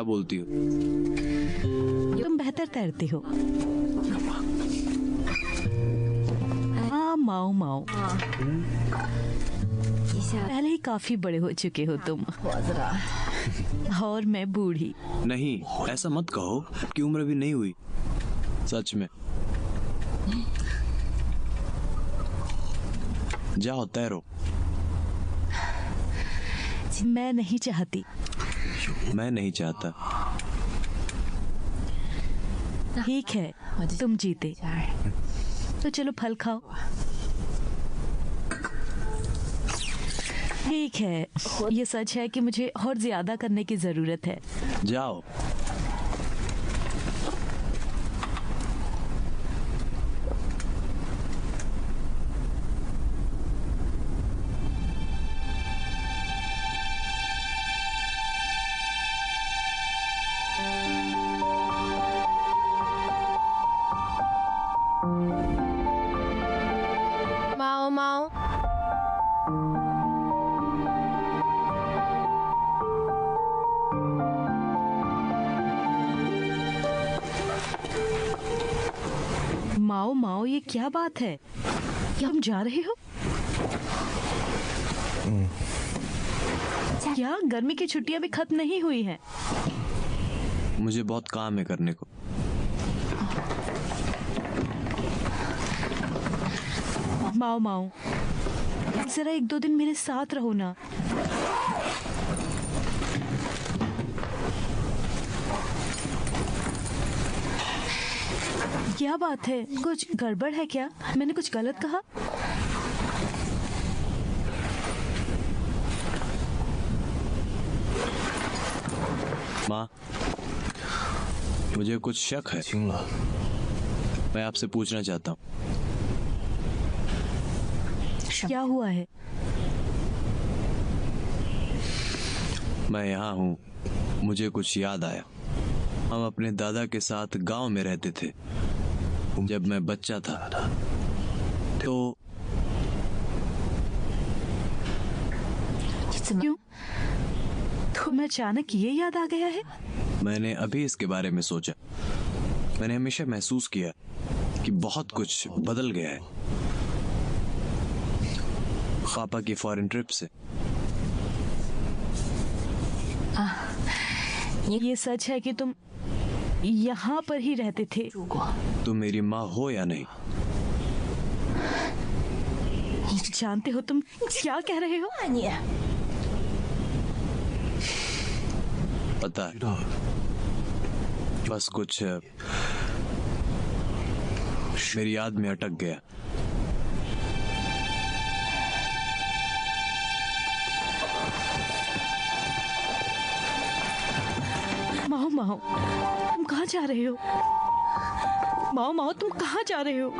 क्या बोलती हो? तुम बेहतर तैरते हो। हाँ माओ माओ, पहले ही काफी बड़े हो चुके हो तुम, और मैं बूढ़ी। नहीं, ऐसा मत कहो, आपकी उम्र भी नहीं हुई, सच में। जाओ तैरो। मैं नहीं चाहती। मैं नहीं चाहता। ठीक है, तुम जीते, तो चलो फल खाओ। ठीक है, ये सच है कि मुझे और ज्यादा करने की जरूरत है। जाओ। माओ माओ, माओ माओ, ये क्या बात है? क्या तुम जा रहे हो? क्या गर्मी की छुट्टियां भी खत्म नहीं हुई हैं? मुझे बहुत काम है करने को। माओ माओ, जरा एक दो दिन मेरे साथ रहो ना। क्या बात है? कुछ गड़बड़ है क्या? मैंने कुछ गलत कहा? माँ, मुझे कुछ शक है। मैं आपसे पूछना चाहता हूँ। क्या हुआ है? मैं यहाँ हूँ, मुझे कुछ याद आया। हम अपने दादा के साथ गांव में रहते थे जब मैं बच्चा था। तो क्यों? तुम्हें अचानक ये याद आ गया है? मैंने अभी इसके बारे में सोचा। मैंने हमेशा महसूस किया कि बहुत कुछ बदल गया है पापा की फॉरेन ट्रिप से। ये सच है कि तुम यहाँ पर ही रहते थे? तुम मेरी माँ हो या नहीं? जानते हो तुम क्या कह रहे हो? पता है, बस कुछ मेरी याद में अटक गया। माओ माओ, तुम कहाँ जा रहे हो? माओ माओ, तुम कहाँ जा रहे हो?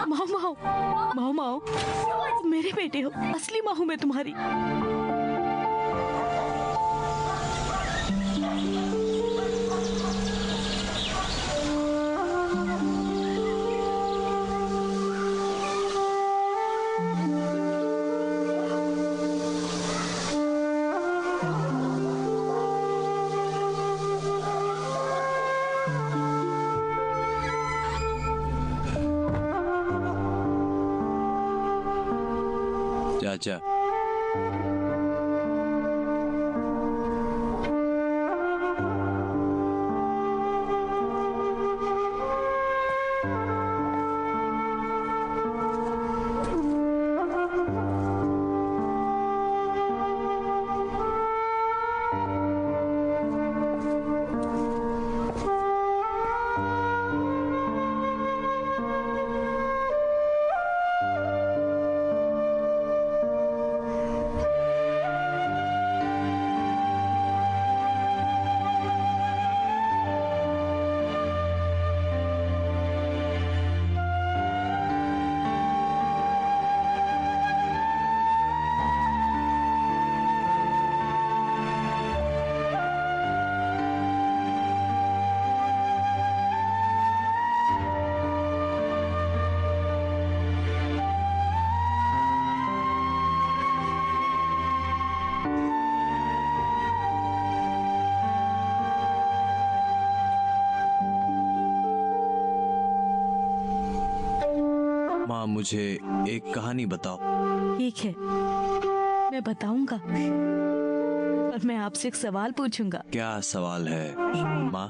माओ माओ, माओ माओ, मेरे बेटे हो, असली माँ हूँ मैं तुम्हारी। चाचा, माँ मुझे एक कहानी बताओ। ठीक है, मैं बताऊंगा, और मैं आपसे एक सवाल पूछूंगा। क्या सवाल है माँ?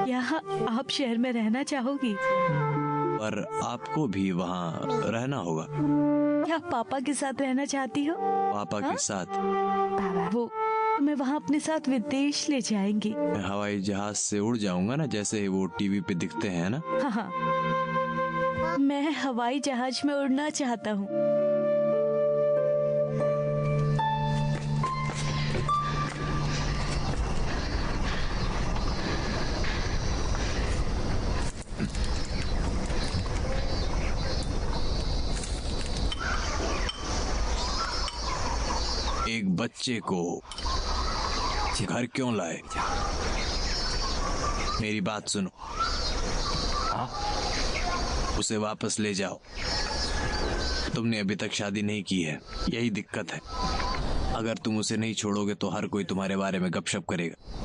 क्या आप शहर में रहना चाहोगी? पर आपको भी वहाँ रहना होगा। क्या पापा के साथ रहना चाहती हो? पापा के साथ? वो मैं वहाँ अपने साथ विदेश ले जाएंगी। मैं हवाई जहाज से उड़ जाऊंगा ना, जैसे वो टीवी पे दिखते हैं ना। हाँ हाँ, मैं हवाई जहाज में उड़ना चाहता हूँ। एक बच्चे को घर क्यों लाए? मेरी बात सुनो, उसे वापस ले जाओ। तुमने अभी तक शादी नहीं की है, यही दिक्कत है। अगर तुम उसे नहीं छोड़ोगे तो हर कोई तुम्हारे बारे में गपशप करेगा।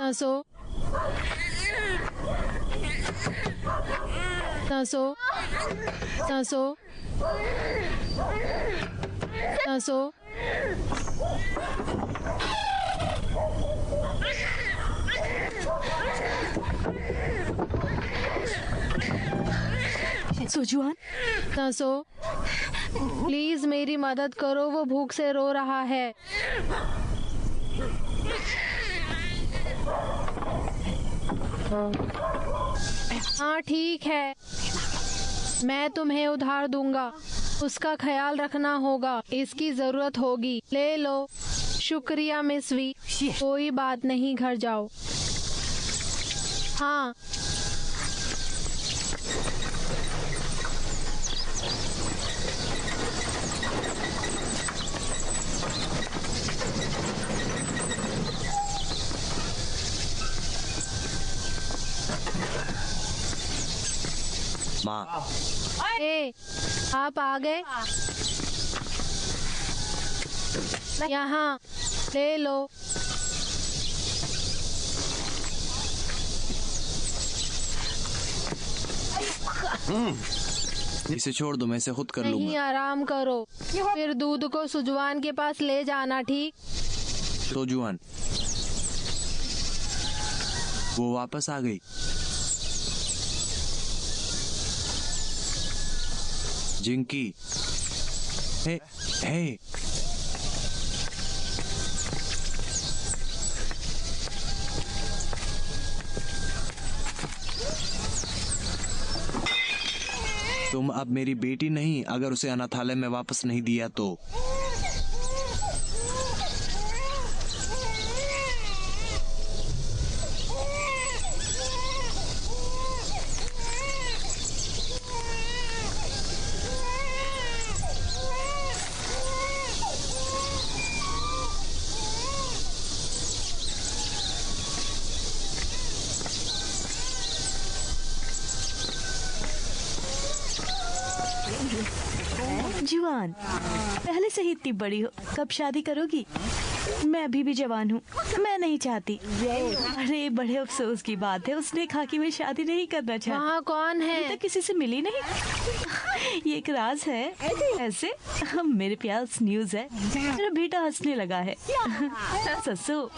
Taso. Taso. Taso. Taso. सोजुआन, तासो, प्लीज मेरी मदद करो, वो भूख से रो रहा है। हाँ ठीक है, मैं तुम्हें उधार दूंगा, उसका ख्याल रखना होगा, इसकी जरूरत होगी। ले लो। शुक्रिया मिस वी, कोई बात नहीं, घर जाओ। हाँ माँ, ए, आप आ गए? यहाँ ले लो। इसे छोड़ दो, मैं इसे खुद कर नहीं, लूंगा। आराम करो, फिर दूध को सुजवान के पास ले जाना, ठीक? सोजुआन, वो वापस आ गई। जिंकी, हे, हे। तुम अब मेरी बेटी नहीं, अगर उसे अनाथालय में वापस नहीं दिया तो। जुआन, पहले से ही इतनी बड़ी हो, कब शादी करोगी? मैं अभी भी जवान हूँ, मैं नहीं चाहती। अरे बड़े अफसोस की बात है, उसने कहा कि मैं शादी नहीं करना चाहती। वहाँ कौन है? अभी तक किसी से मिली नहीं। ये एक राज है। ऐसे मेरे प्यास न्यूज है, मेरा बेटा हंसने लगा है। ससु,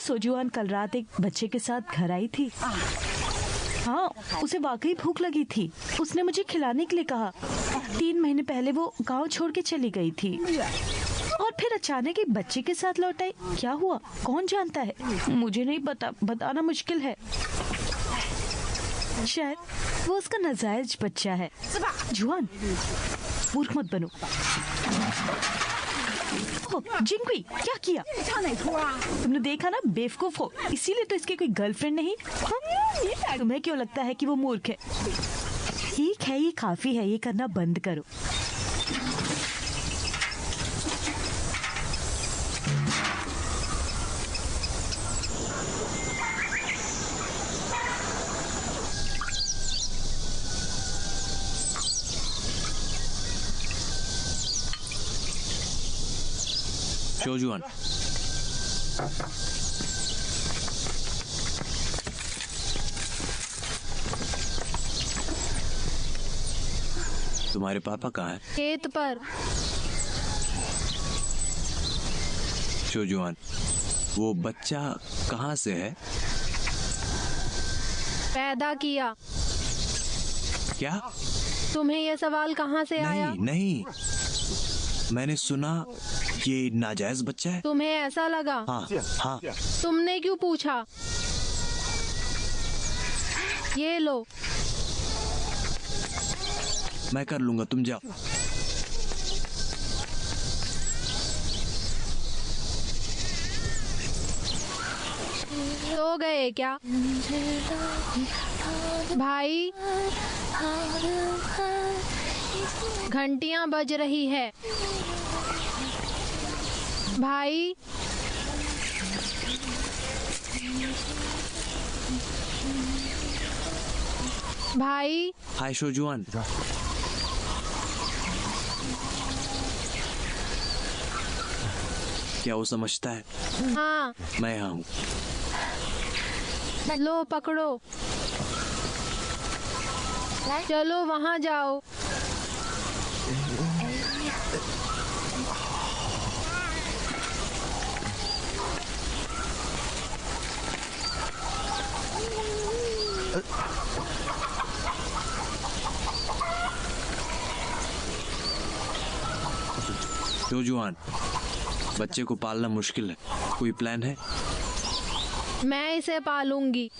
सोजुआन कल रात एक बच्चे के साथ घर आई थी। हाँ, उसे वाकई भूख लगी थी, उसने मुझे खिलाने के लिए कहा। 3 महीने पहले वो गांव छोड़ के चली गई थी और फिर अचानक एक बच्चे के साथ लौट आई। क्या हुआ कौन जानता है? मुझे नहीं पता, बताना मुश्किल है। शायद वो उसका नाजायज बच्चा है। जुआन, मूर्ख मत बनो। ओह जिंगवी, क्या किया? तुमने देखा ना, बेवकूफ हो, इसीलिए तो इसकी कोई गर्लफ्रेंड नहीं। हाँ? तुम्हें क्यों लगता है कि वो मूर्ख है? ठीक है, ये काफी है, ये करना बंद करो। शोजुआन, तुम्हारे पापा कहाँ हैं? खेत पर। शोजुआन, वो बच्चा कहाँ से है? पैदा किया। क्या? तुम्हें यह सवाल कहाँ से आया? नहीं नहीं, मैंने सुना ये नाजायज बच्चा है। तुम्हें ऐसा लगा? हाँ हाँ। तुमने क्यों पूछा? ये लो। मैं कर लूंगा, तुम जाओ। सो गए क्या भाई? घंटियां बज रही है भाई। भाई हाय शोजुआन। क्या वो समझता है? हाँ, मैं यहाँ हूँ। लो पकड़ो, चलो वहाँ जाओ। शोजुआन, बच्चे को पालना मुश्किल है, कोई प्लान है? मैं इसे पालूंगी।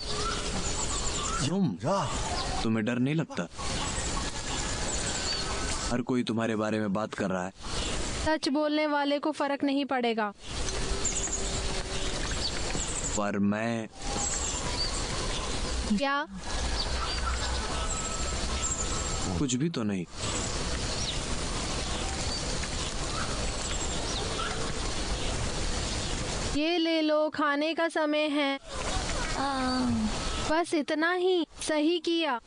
तुम्हें डर नहीं लगता? हर कोई तुम्हारे बारे में बात कर रहा है। सच बोलने वाले को फर्क नहीं पड़ेगा। पर मैं क्या? कुछ भी तो नहीं। ये ले लो, खाने का समय है। बस इतना ही। सही किया।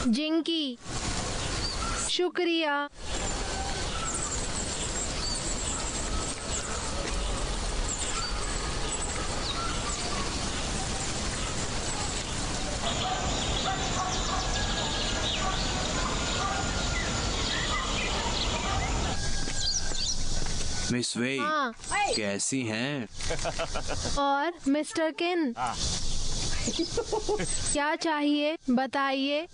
जिंकी, शुक्रिया। मिस वेई, हाँ। कैसी हैं? और मिस्टर किन, क्या चाहिए बताइए?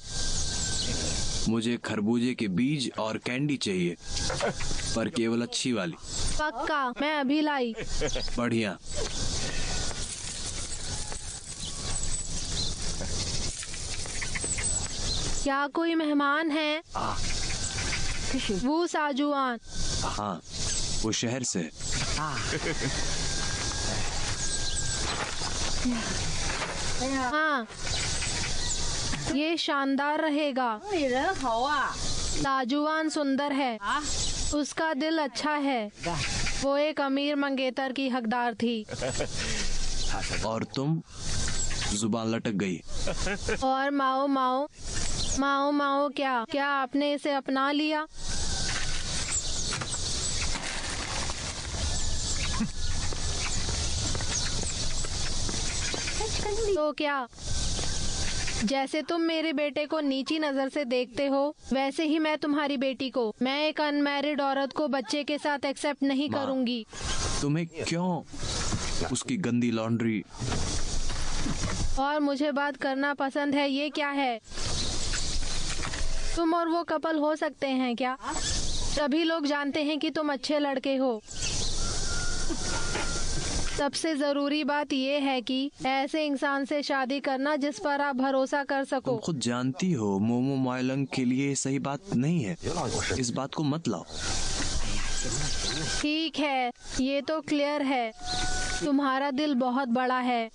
मुझे खरबूजे के बीज और कैंडी चाहिए, पर केवल अच्छी वाली। पक्का, मैं अभी लाई। बढ़िया। क्या कोई मेहमान है? वो साजुआन। हाँ, वो शहर से है। हाँ, ये शानदार रहेगा। साजुआन सुंदर है, उसका दिल अच्छा है। वो एक अमीर मंगेतर की हकदार थी। और तुम जुबान लटक गई। और माओ माओ, माओ माओ, क्या आपने इसे अपना लिया? तो क्या? जैसे तुम मेरे बेटे को नीची नजर से देखते हो, वैसे ही मैं तुम्हारी बेटी को। मैं एक अनमैरिड औरत को बच्चे के साथ एक्सेप्ट नहीं माँ, करूंगी। तुम्हें क्यों उसकी गंदी लॉन्ड्री? और मुझे बात करना पसंद है, ये क्या है? तुम और वो कपल हो सकते हैं क्या? सभी लोग जानते हैं कि तुम अच्छे लड़के हो। सबसे जरूरी बात ये है कि ऐसे इंसान से शादी करना जिस पर आप भरोसा कर तुम सको। खुद जानती हो मोमो मोयलंग के लिए सही बात नहीं है, इस बात को मत लाओ। ठीक है, ये तो क्लियर है, तुम्हारा दिल बहुत बड़ा है,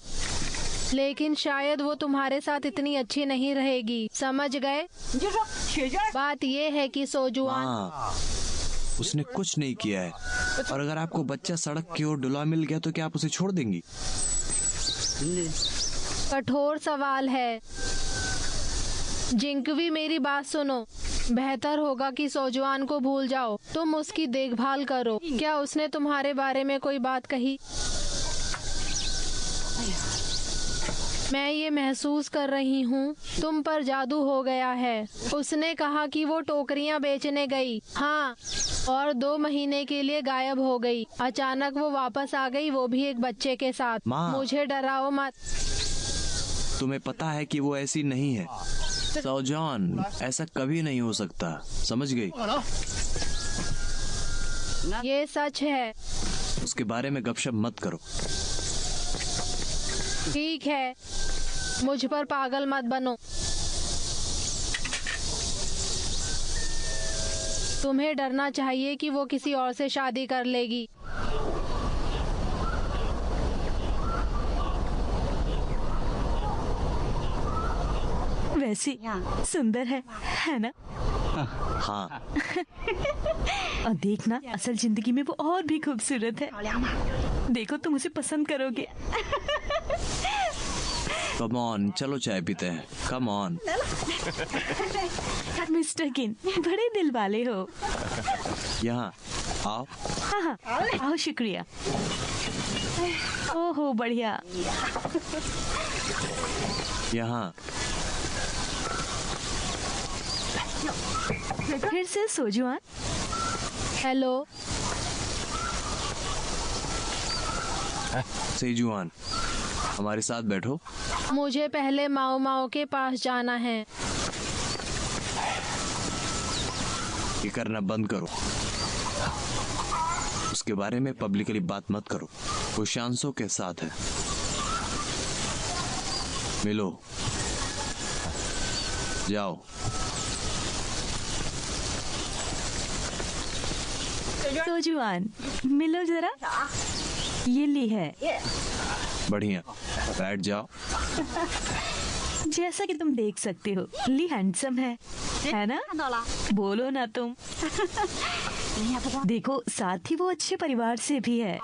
लेकिन शायद वो तुम्हारे साथ इतनी अच्छी नहीं रहेगी, समझ गए? बात ये है कि सोजुआन, हाँ, उसने कुछ नहीं किया है, और अगर आपको बच्चा सड़क की ओर डुला मिल गया तो क्या आप उसे छोड़ देंगी? कठोर सवाल है। जिंकवी, मेरी बात सुनो, बेहतर होगा कि सोजुआन को भूल जाओ, तुम उसकी देखभाल करो। क्या उसने तुम्हारे बारे में कोई बात कही? मैं ये महसूस कर रही हूँ तुम पर जादू हो गया है। उसने कहा कि वो टोकरियाँ बेचने गई, हाँ, और 2 महीने के लिए गायब हो गई। अचानक वो वापस आ गई, वो भी एक बच्चे के साथ। माँ। मुझे डराओ मत। तुम्हें पता है कि वो ऐसी नहीं है। सौजान, ऐसा कभी नहीं हो सकता, समझ गई? ये सच है। उसके बारे में गपशप मत करो। ठीक है, मुझ पर पागल मत बनो। तुम्हें डरना चाहिए कि वो किसी और से शादी कर लेगी। वैसी सुंदर है ना? हाँ, और देखना, असल जिंदगी में वो और भी खूबसूरत है। देखो, तुम उसे पसंद करोगे। कम ऑन, चलो चाय पीते हैं। Come on. मिस्टर किन, बड़े दिल वाले हो। यहाँ आओ। हाँ, आओ, शुक्रिया। ओहो, बढ़िया। यहाँ फिर से सोजुआन। हेलो। सेजुआन, हमारे साथ बैठो। मुझे पहले माओ माओ के पास जाना है। ये करना बंद करो। उसके बारे में पब्लिकली बात मत करो। वो शांसों के साथ है। मिलो, जाओ। सोजुआन, मिलो जरा। ये ली है। बढ़िया, बैठ जाओ। जैसा कि तुम देख सकते हो, ली हैंडसम है ना? बोलो ना तुम। देखो, साथ ही वो अच्छे परिवार से भी है।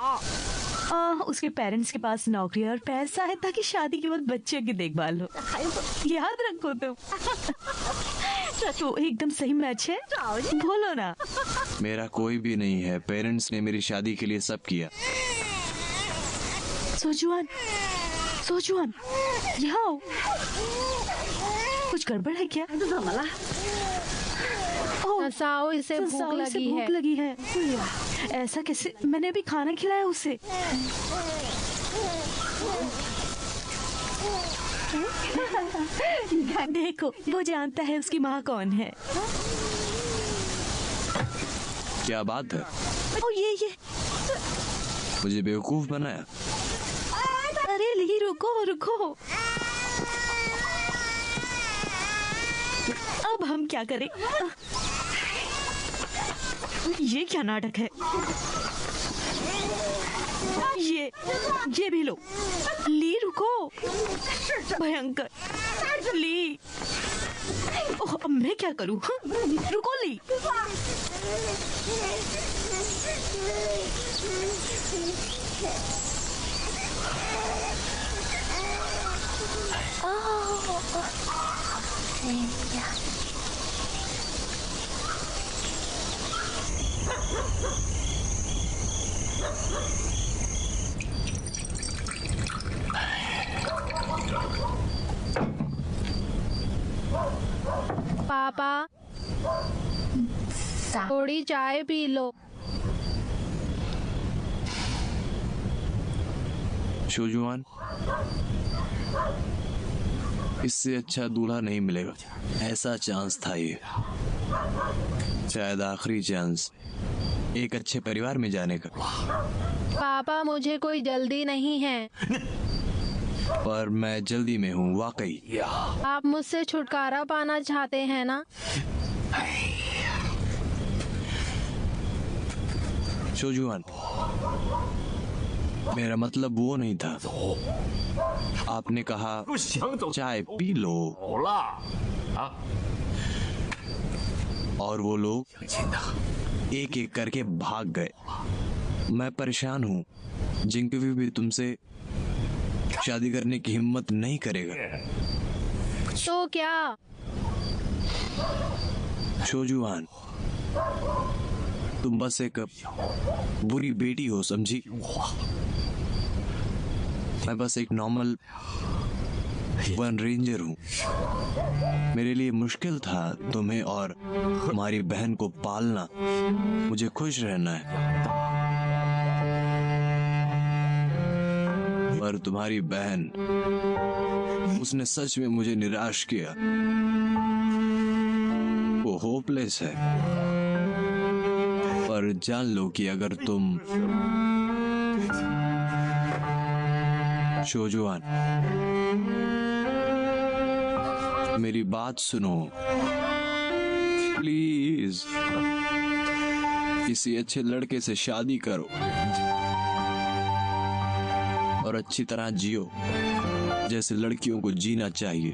उसके पेरेंट्स के पास नौकरी और पैसा है ताकि शादी के बाद बच्चे की देखभाल हो। याद रखो तुम। तो एकदम सही मैच है, बोलो ना। मेरा कोई भी नहीं है। पेरेंट्स ने मेरी शादी के लिए सब किया। सोजुआन, सोजुआन, यहाँ आओ। कुछ गड़बड़ है क्या? हंसाओ, इसे भूख लगी है। ऐसा कैसे? मैंने अभी खाना खिलाया उसे। देखो, वो जानता है उसकी माँ कौन है। क्या बात है? ओ, ये मुझे बेवकूफ बनाया। अरे ली, रुको रुको। अब हम क्या करें? ये क्या नाटक है? ये भी लो। ली, रुको। भयंकर। ली, ओह, अब मैं क्या करूं? रुको ली। पापा, थोड़ी चाय पी लो। शोजुआन, इससे अच्छा दूल्हा नहीं मिलेगा। ऐसा चांस था ये, शायद आखिरी चांस। एक अच्छे परिवार में जाने का। पापा मुझे कोई जल्दी नहीं है। पर मैं जल्दी में हूँ वाकई। आप मुझसे छुटकारा पाना चाहते हैं ना? शोजुआन, मेरा मतलब वो नहीं था। आपने कहा चाय पी लो और वो लोग एक एक करके भाग गए। मैं परेशान हूँ। जिंकवी भी तुमसे शादी करने की हिम्मत नहीं करेगा। तो क्या? शोजुआन, तुम बस एक बुरी बेटी हो, समझी? मैं बस एक नॉर्मल वन रेंजर हूँ। मेरे लिए मुश्किल था तुम्हें और तुम्हारी बहन को पालना। मुझे खुश रहना है, पर तुम्हारी बहन, उसने सच में मुझे निराश किया। वो होपलेस है। पर जान लो कि अगर तुम शोजुआन, मेरी बात सुनो प्लीज। किसी अच्छे लड़के से शादी करो और अच्छी तरह जियो जैसे लड़कियों को जीना चाहिए।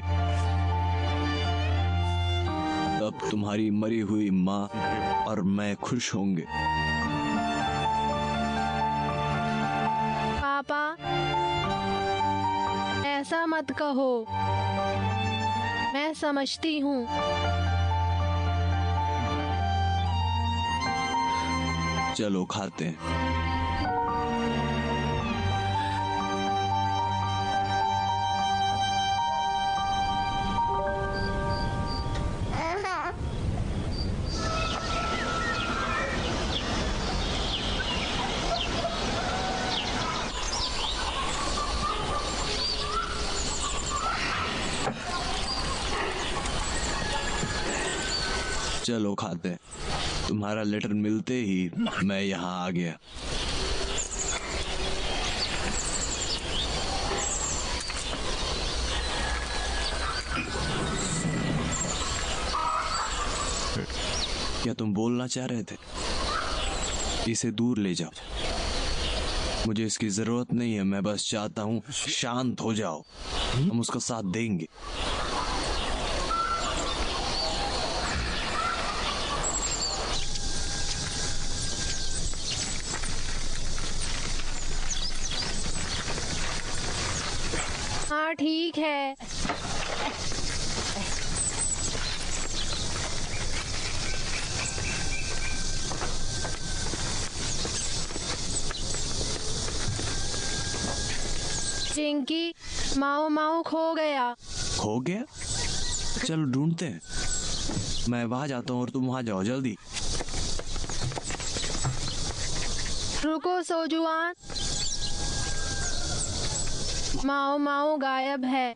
तब तुम्हारी मरी हुई माँ और मैं खुश होंगे। पापा ऐसा मत कहो। मैं समझती हूँ। चलो खाते हैं। चलो खाते हैं। तुम्हारा लेटर मिलते ही मैं यहाँ आ गया। क्या तुम बोलना चाह रहे थे? इसे दूर ले जाओ। मुझे इसकी जरूरत नहीं है। मैं बस चाहता हूँ शांत हो जाओ। हम उसका साथ देंगे। हाँ ठीक है। चिंकी, माओ माओ खो गया। हो गया? चलो ढूंढते हैं। मैं वहां जाता हूँ और तुम वहां जाओ जल्दी। रुको सोजुआन, माओ माओ गायब है।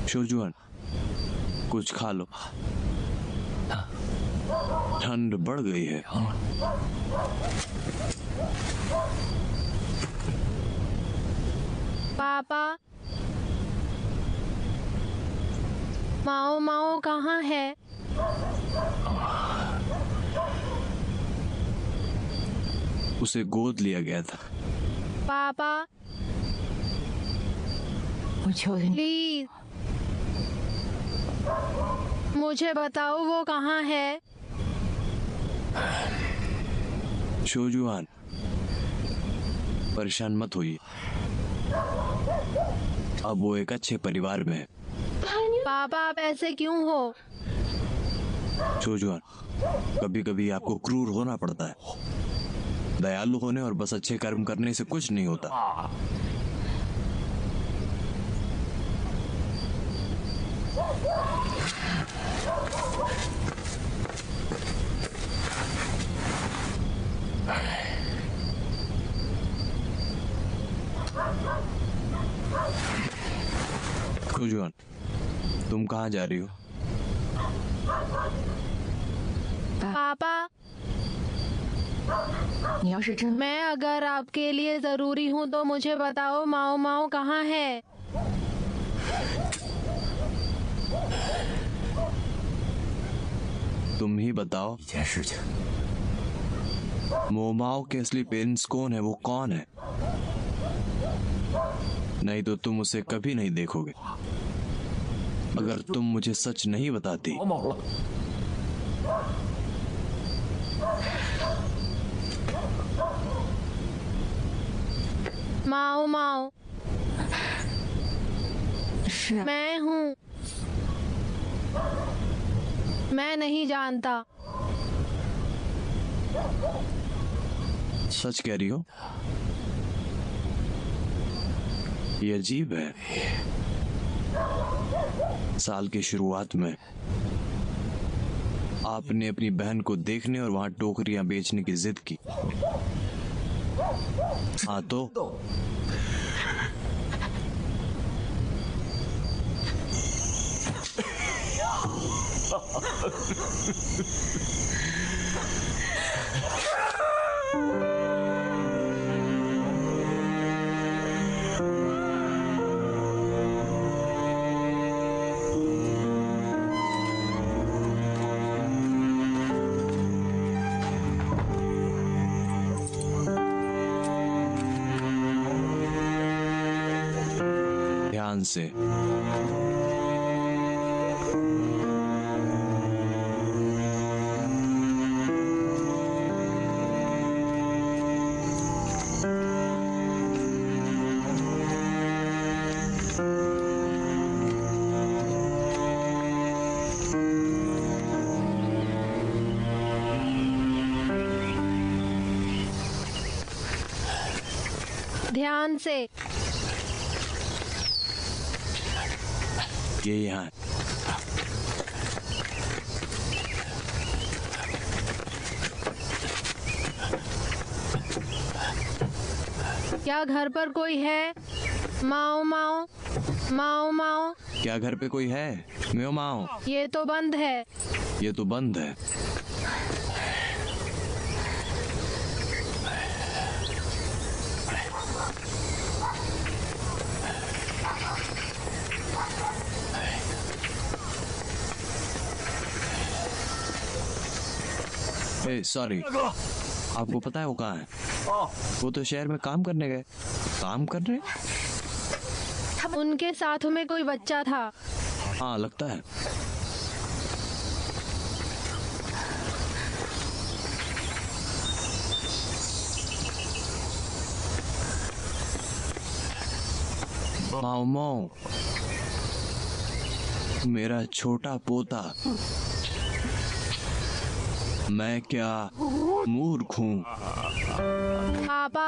शोजुआन, कुछ खा लो। ठंड बढ़ गई है। पापा, माओ माओ कहाँ है? उसे गोद लिया गया था। पापा प्लीज मुझे बताओ वो कहाँ है? शोजुआन, परेशान मत होइए। अब वो एक अच्छे परिवार में है। पापा आप ऐसे क्यों हो? शोजुआन, कभी कभी आपको क्रूर होना पड़ता है। दयालु होने और बस अच्छे कर्म करने से कुछ नहीं होता। खुजवान, तुम कहाँ जा रही हो? पापा, 你要是真 मैं अगर आपके लिए जरूरी हूँ तो मुझे बताओ माओ माओ कहाँ है? तुम ही बताओ, 一件事情， मोमाओ के असली पेरेंट्स कौन है? वो कौन है? नहीं तो तुम उसे कभी नहीं देखोगे। अगर तुम मुझे सच नहीं बताती 毛毛了。 माओ माओ 是啊， मैं हूँ। मैं नहीं जानता। सच कह रही हो? ये अजीब है। साल की शुरुआत में आपने अपनी बहन को देखने और वहां टोकरियां बेचने की जिद की। हाँ तो ध्यान से। ध्यान से। ये यहाँ है। क्या घर पर कोई है? माओ माओ माओ माओ। क्या घर पे कोई है? म्यो माओ। ये तो बंद है। ये तो बंद है। सॉरी, आपको पता है वो कहाँ है? वो तो शहर में काम करने गए। काम करने? उनके साथ में कोई बच्चा था। हाँ लगता है। माओ माओ, मेरा छोटा पोता। मैं क्या मूर्ख हूँ? पापा,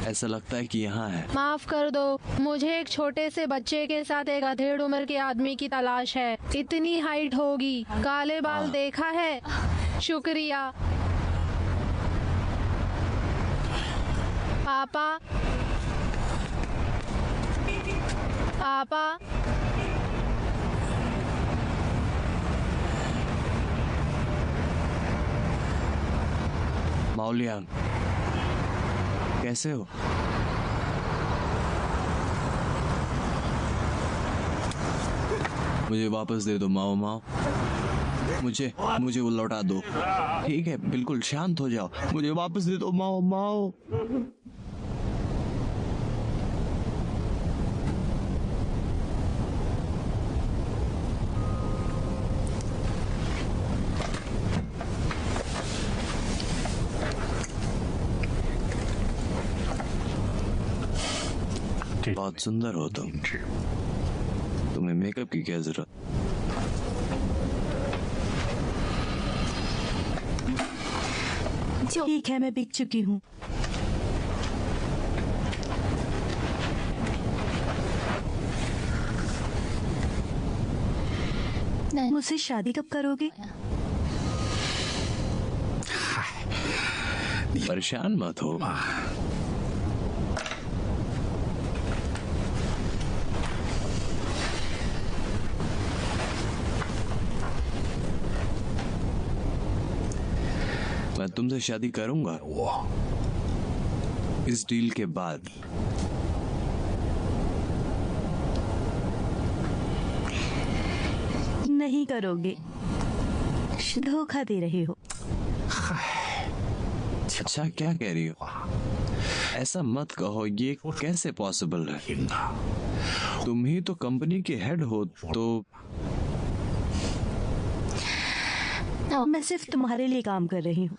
ऐसा लगता है कि यहाँ है। माफ कर दो, मुझे एक छोटे से बच्चे के साथ एक अधेड़ उम्र के आदमी की तलाश है। इतनी हाइट होगी, काले बाल देखा है? शुक्रिया। पापा, पापा, माओलियांग, कैसे हो? मुझे वापस दे दो माओ माओ, मुझे वो लौटा दो। ठीक है, बिल्कुल शांत हो जाओ, मुझे वापस दे दो माओ माओ। बहुत सुंदर हो तुम, तुम्हें मेकअप की क्या जरूरत? ठीक है, मैं बिक चुकी हूँ। मुझसे शादी कब करोगे? परेशान मत हो, मैं तुमसे शादी करूंगा इस डील के बाद। नहीं करोगे, धोखा दे रहे हो। अच्छा, क्या कह रही हो? ऐसा मत कहो, ये कैसे पॉसिबल है? तुम ही तो कंपनी के हेड हो, तो मैं सिर्फ तुम्हारे लिए काम कर रही हूँ।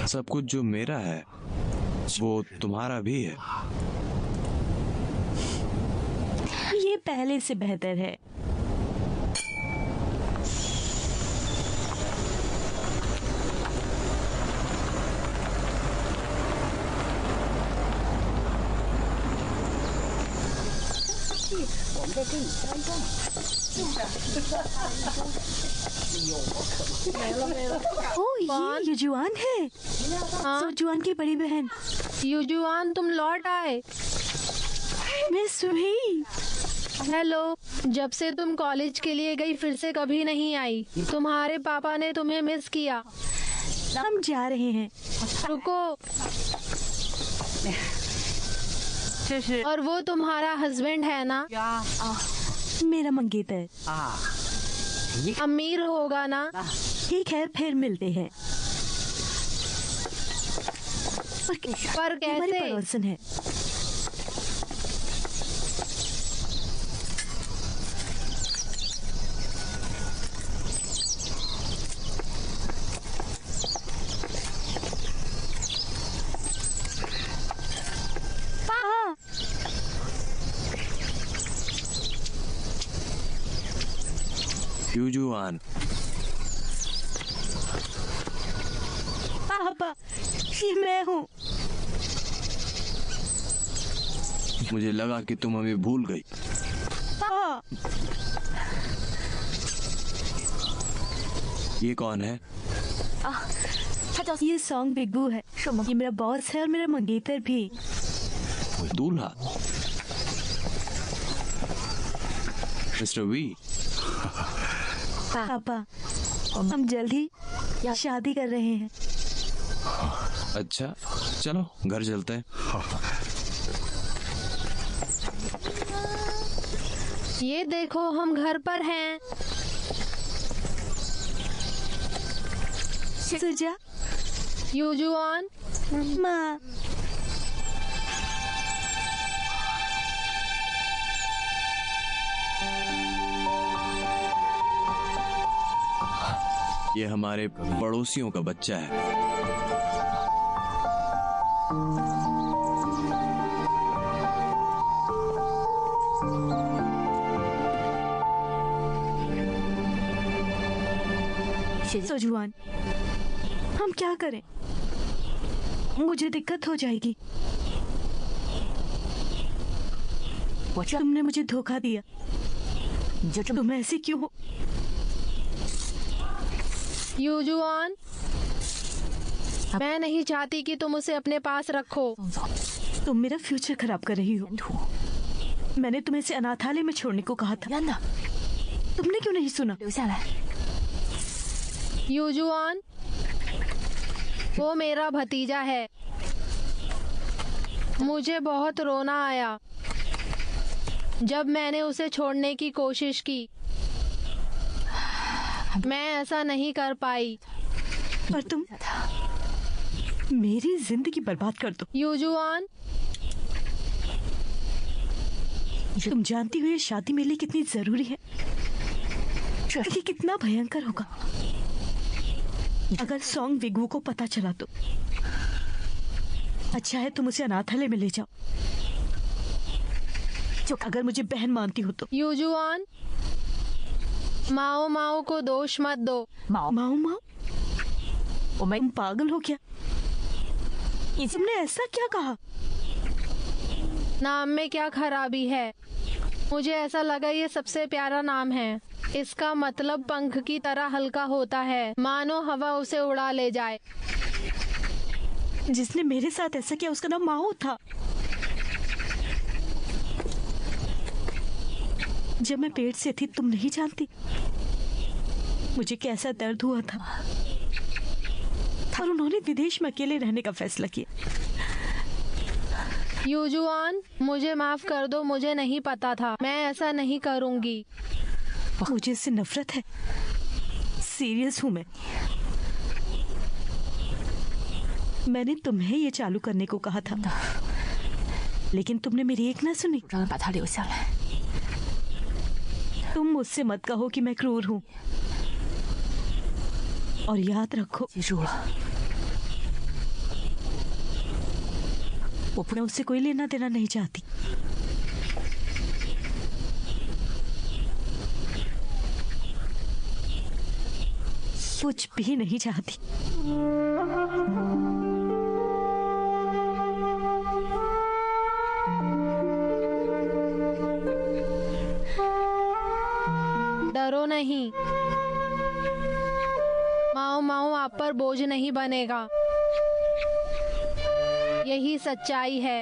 सब कुछ जो मेरा है वो तुम्हारा भी है। ये पहले से बेहतर है। ओ, ये युजुआन है। सोजुआन की बड़ी बहन। युजुआन, तुम लौट आए। मैं सुही। हेलो, जब से तुम कॉलेज के लिए गई फिर से कभी नहीं आई। तुम्हारे पापा ने तुम्हें मिस किया। हम जा रहे हैं। रुको, और वो तुम्हारा हस्बैंड है ना? मेरा मंगेतर। अमीर होगा ना? ठीक है, फिर मिलते हैं। पर हमारी कैसे? पड़ोसन है। युजुआन, पापा, ये मैं हूँ। मुझे लगा कि तुम हमें भूल गई। पापा, ये कौन है? ये सॉन्ग बिग्गू है। ये मेरा बॉस है और मेरा मंगेतर भी। दूल्हा मिस्टर वी। पापा, हम जल्द ही शादी कर रहे हैं। अच्छा, चलो घर चलते हैं। ये देखो, हम घर पर हैं। सुजा, युजुआन, माँ। ये हमारे पड़ोसियों का बच्चा है। सोजुआन, हम क्या करें? मुझे दिक्कत हो जाएगी। तुमने मुझे धोखा दिया। तुम ऐसे क्यों हो? युजुआन, मैं नहीं चाहती कि तुम उसे अपने पास रखो। तुम मेरा फ्यूचर खराब कर रही हो। मैंने तुम्हें इसे अनाथालय में छोड़ने को कहा था। तुमने क्यों नहीं सुना? युजुआन, वो मेरा भतीजा है। मुझे बहुत रोना आया जब मैंने उसे छोड़ने की कोशिश की। मैं ऐसा नहीं कर पाई। पर तुम मेरी जिंदगी बर्बाद कर दो। यूजुआन, तुम जानती हो ये शादी मेरे लिए कितनी जरूरी है, ये कितना भयंकर होगा अगर सॉन्ग विगू को पता चला तो। अच्छा है तुम उसे अनाथालय में ले जाओ, जो अगर मुझे बहन मानती हो तो। यूजुआन, माओ माओ को दोष मत दो। माओ माओ, तुम पागल हो क्या? तुमने ऐसा क्या कहा? नाम में क्या खराबी है? मुझे ऐसा लगा ये सबसे प्यारा नाम है। इसका मतलब पंख की तरह हल्का होता है, मानो हवा उसे उड़ा ले जाए। जिसने मेरे साथ ऐसा किया उसका नाम माओ था। जब मैं पेट से थी तुम नहीं जानती मुझे कैसा दर्द हुआ था, और उन्होंने विदेश में अकेले रहने का फैसला किया। यूजुआन, मुझे माफ कर दो, मुझे नहीं पता था। मैं ऐसा नहीं करूंगी। मुझे इससे नफरत है, सीरियस हूं मैं। मैंने तुम्हें ये चालू करने को कहा था, लेकिन तुमने मेरी एक ना सुनी। तुम मुझसे मत कहो कि मैं क्रूर हूँ, और याद रखो मैं उससे कोई लेना देना नहीं चाहती। कुछ भी नहीं चाहती। डरो नहीं, माओ माओ आप पर बोझ नहीं बनेगा। यही सच्चाई है।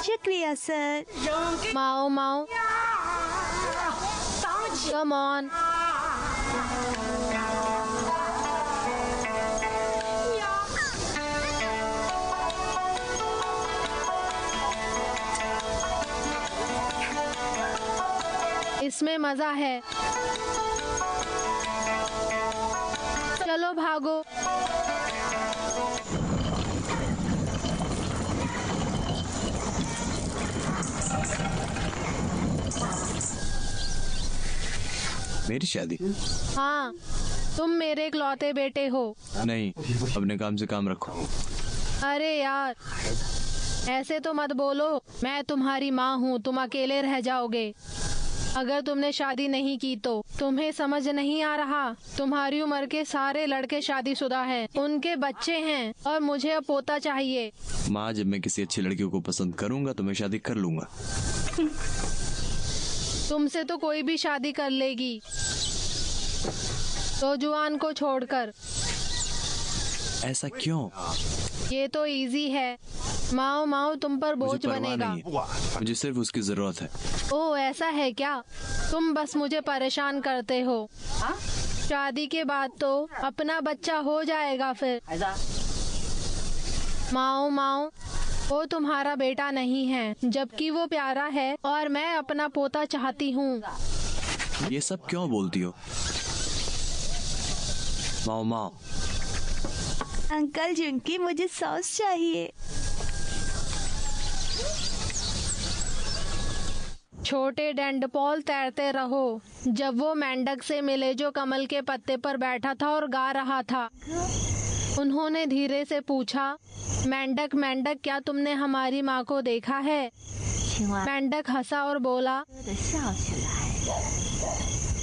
शुक्रिया sir. Mao Mao, come on. इसमें मजा है। चलो भागो। मेरी शादी? हाँ, तुम मेरे इकलौते बेटे हो। नहीं, अपने काम से काम रखो। अरे यार, ऐसे तो मत बोलो। मैं तुम्हारी माँ हूँ, तुम अकेले रह जाओगे अगर तुमने शादी नहीं की तो। तुम्हें समझ नहीं आ रहा? तुम्हारी उम्र के सारे लड़के शादीशुदा हैं, उनके बच्चे हैं, और मुझे अब पोता चाहिए। माँ, जब मैं किसी अच्छी लड़की को पसंद करूंगा तो मैं शादी कर लूंगा। तुमसे तो कोई भी शादी कर लेगी, तो जुआन को छोड़कर। ऐसा क्यों? ये तो इजी है। माओ माओ तुम पर बोझ मुझे परवाह बनेगा। नहीं है, मुझे सिर्फ उसकी जरूरत है। ओह ऐसा है क्या? तुम बस मुझे परेशान करते हो। शादी के बाद तो अपना बच्चा हो जाएगा फिर। माओ माओ वो तुम्हारा बेटा नहीं है, जबकि वो प्यारा है और मैं अपना पोता चाहती हूँ। ये सब क्यों बोलती हो? माओ माओ, अंकल जिंकी, मुझे सॉस चाहिए। छोटे डंडपॉल तैरते रहो। जब वो मेंढक से मिले जो कमल के पत्ते पर बैठा था और गा रहा था, उन्होंने धीरे से पूछा, मेंढक मेंढक क्या तुमने हमारी माँ को देखा है? 青蛙 मेंढक हंसा और बोला, 的笑起来。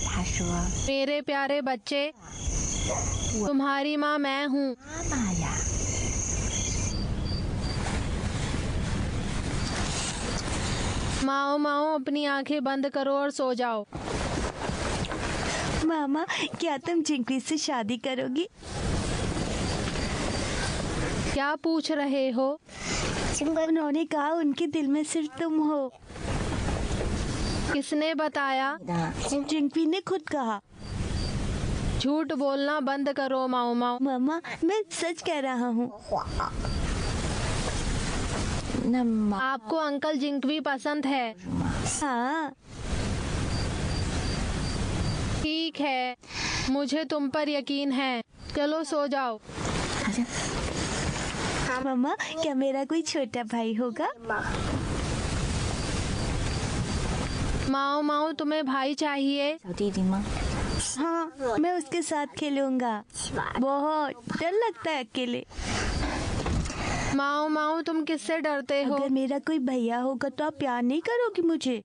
他说 मेरे प्यारे बच्चे, तुम्हारी माँ मैं हूँ। 妈妈呀， माओ माओ अपनी आंखें बंद करो और सो जाओ। मामा, क्या तुम जिंकी से शादी करोगी? क्या पूछ रहे हो? उन्होंने कहा उनके दिल में सिर्फ तुम हो। किसने बताया? जिंकी ने खुद कहा। झूठ बोलना बंद करो माओ माओ। मामा, मैं सच कह रहा हूँ। 那么 आपको अंकल जिंकवी पसंद है? हाँ, ठीक है, मुझे तुम पर यकीन है। चलो सो जाओ। 好像 मामा, क्या मेरा कोई छोटा भाई होगा? माओ माओ तुम्हें भाई चाहिए? 小弟弟吗？ हाँ, मैं उसके साथ खेलूंगा। बहुत डर लगता है अकेले। माओ माओ तुम किससे डरते हो? अगर मेरा कोई भैया होगा तो आप प्यार नहीं करोगी मुझे?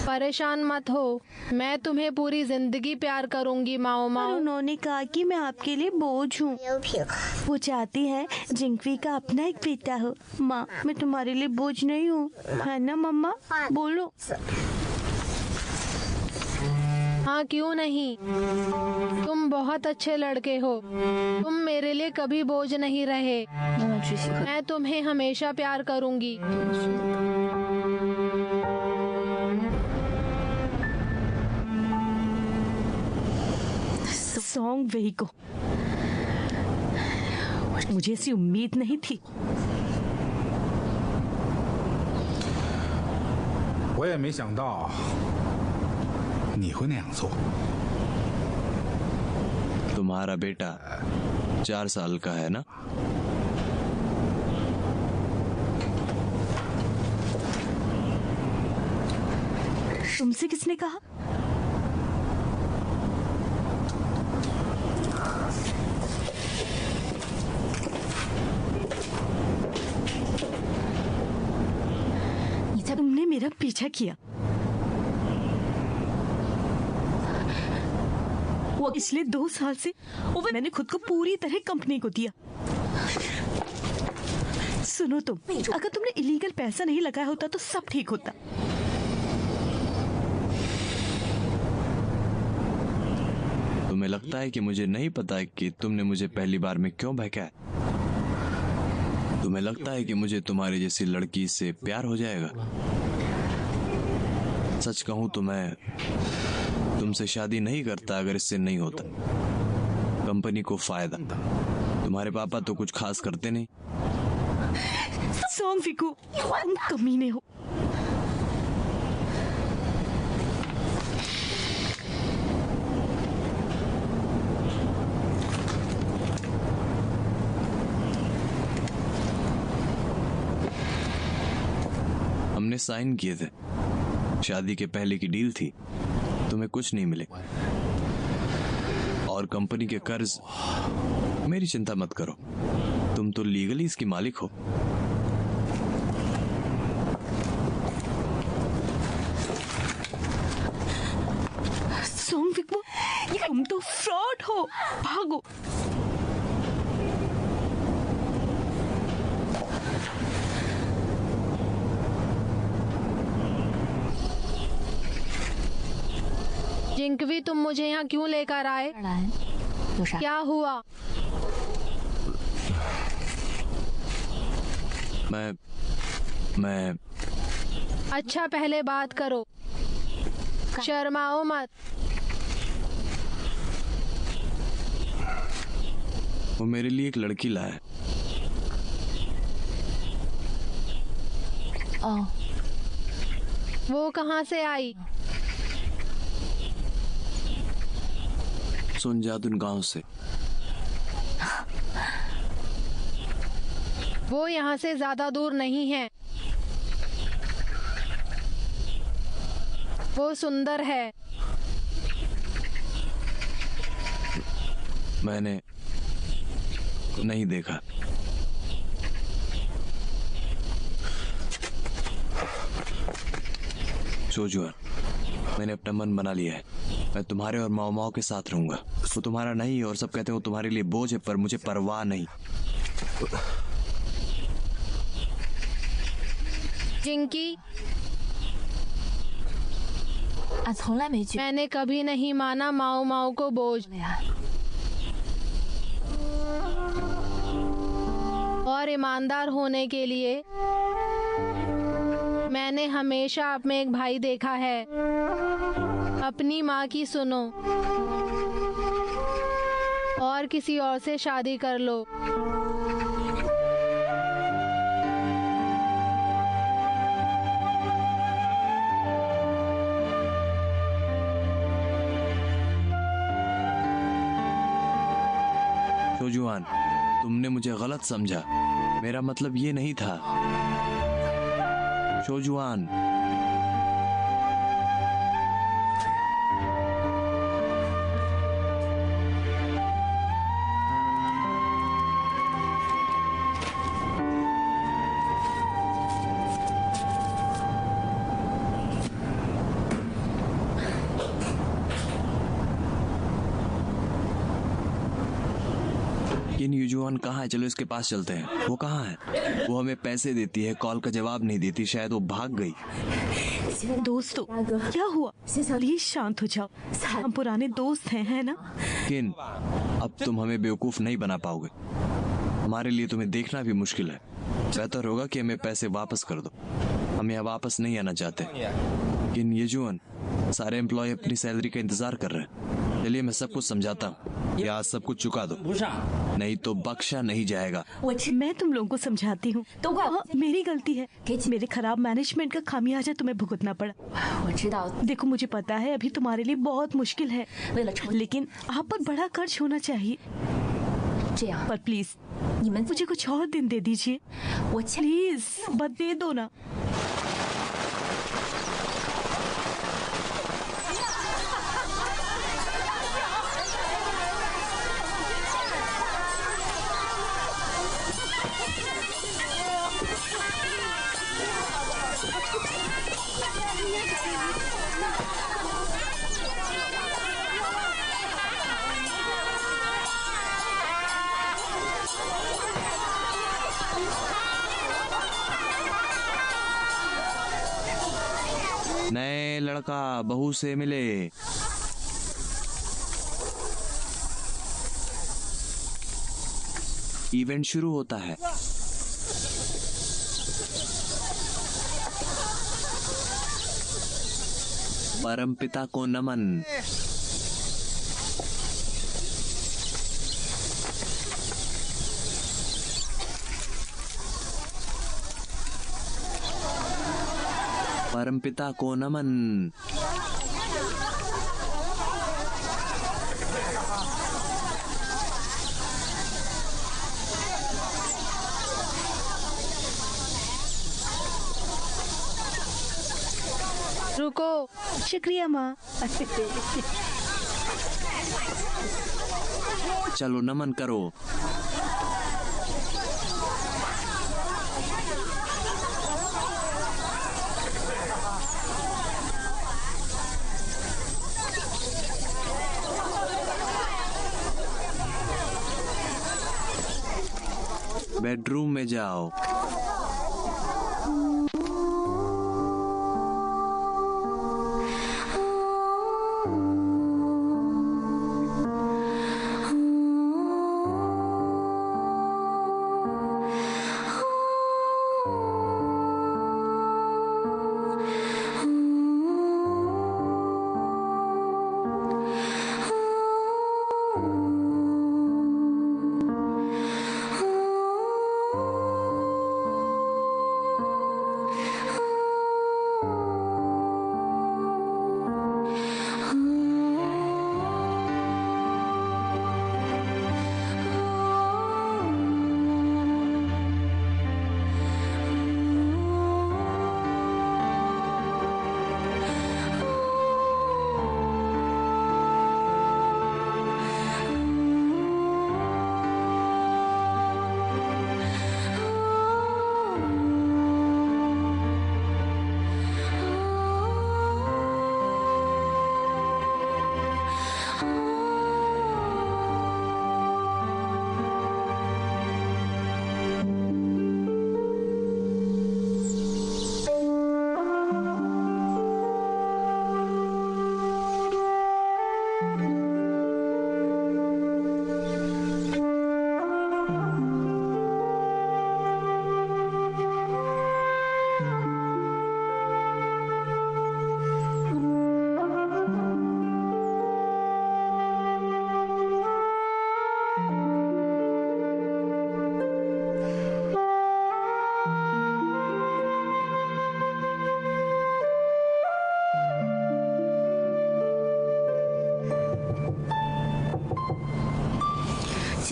परेशान मत हो, मैं तुम्हें पूरी जिंदगी प्यार करूंगी माओ और माओ। उन्होंने कहा कि मैं आपके लिए बोझ हूँ। वो चाहती है जिंकवी का अपना एक बेटा हो। माँ, मैं तुम्हारे लिए बोझ नहीं हूँ, है ना मम्मा? बोलो। हाँ क्यों नहीं, तुम बहुत अच्छे लड़के हो। तुम मेरे लिए कभी बोझ नहीं रहे। 妈妈只喜欢 मैं तुम्हें हमेशा प्यार करूंगी। सॉन्ग वही को, मुझे ऐसी उम्मीद नहीं थी। 我也没想到你会那样做。 तुम्हारा बेटा 4 साल का है ना? तुमसे किसने कहा? तुमने मेरा पीछा किया। वो पिछले 2 साल से मैंने खुद को पूरी तरह कंपनी को दिया। सुनो तुम, अगर तुमने इलीगल पैसा नहीं लगाया होता तो सब ठीक होता। तुम्हें लगता है कि मुझे नहीं पता है कि तुमने मुझे पहली बार में क्यों बहकाया? तुम्हें लगता है कि मुझे तुम्हारी जैसी लड़की से प्यार हो जाएगा? सच कहूं तो मैं तुमसे शादी नहीं करता अगर इससे नहीं होता। कंपनी को फायदा, तुम्हारे पापा तो कुछ खास करते नहीं। सॉन्ग फिकू, तुम कमीने हो। हमने साइन किए थे, शादी के पहले की डील थी। तुम्हें कुछ नहीं मिले और कंपनी के कर्ज, मेरी चिंता मत करो, तुम तो लीगली इसकी मालिक हो। सॉन्ग फिकू, तुम तो फ्रॉड हो, भागो। जिंकवी तुम मुझे यहाँ क्यों लेकर आए? 来，有啥？ क्या हुआ? मैं अच्छा पहले बात करो, शर्माओ मत। वो मेरे लिए एक लड़की लाया है। वो कहाँ से आई? सुनजादुन गांव से। वो यहाँ से ज्यादा दूर नहीं है। वो सुंदर है। मैंने नहीं देखा। सोजुआन, मैंने अपना मन बना लिया है। मैं तुम्हारे और माओ माओ के साथ रहूंगा। वो तुम्हारा नहीं है और सब कहते हैं वो तुम्हारे लिए बोझ है, पर मुझे परवाह नहीं। जिंकी, 俺从来没觉 मैंने कभी नहीं माना माओ माओ को बोझ। 得呀。 और ईमानदार होने के लिए मैंने हमेशा आप में एक भाई देखा है। अपनी माँ की सुनो और किसी और से शादी कर लो। सोजुआन, तुमने मुझे गलत समझा। मेरा मतलब ये नहीं था। सोजुआन, किन युजुआन कहाँ है? चलो इसके पास चलते हैं। वो कहाँ है? वो हमें पैसे देती है, कॉल का जवाब नहीं देती। शायद वो भाग गई। दोस्तों, क्या हुआ? प्लीज शांत हो जाओ। हम पुराने दोस्त हैं, है ना? किन, अब तुम हमें बेवकूफ नहीं बना पाओगे। हमारे लिए तुम्हें देखना भी मुश्किल है। बेहतर होगा कि हमें पैसे वापस कर दो। हम यहाँ वापस नहीं आना चाहते। किन युजुआन, सारे एम्प्लॉय अपनी सैलरी का इंतजार कर रहे हैं। चलिए मैं सब कुछ समझाता हूँ। या आज सब कुछ चुका दो, नहीं तो बख्शा नहीं जाएगा। मैं तुम लोगों को समझाती हूँ। मेरी गलती है। मेरे खराब मैनेजमेंट का खामियाजा तुम्हें भुगतना पड़ा। 我知道 देखो, मुझे पता है अभी तुम्हारे लिए बहुत मुश्किल है, 为了筹 लेकिन आप पर बड़ा खर्च होना चाहिए। 这样， पर प्लीज 你们 मुझे कुछ और दिन दे दीजिए। 我欠 प्लीज बस दे दो ना। नए लड़का बहू से मिले। इवेंट शुरू होता है। परमपिता को नमन। परमपिता को नमन। रुको। शुक्रिया माँ। चलो नमन करो। बेडरूम में जाओ।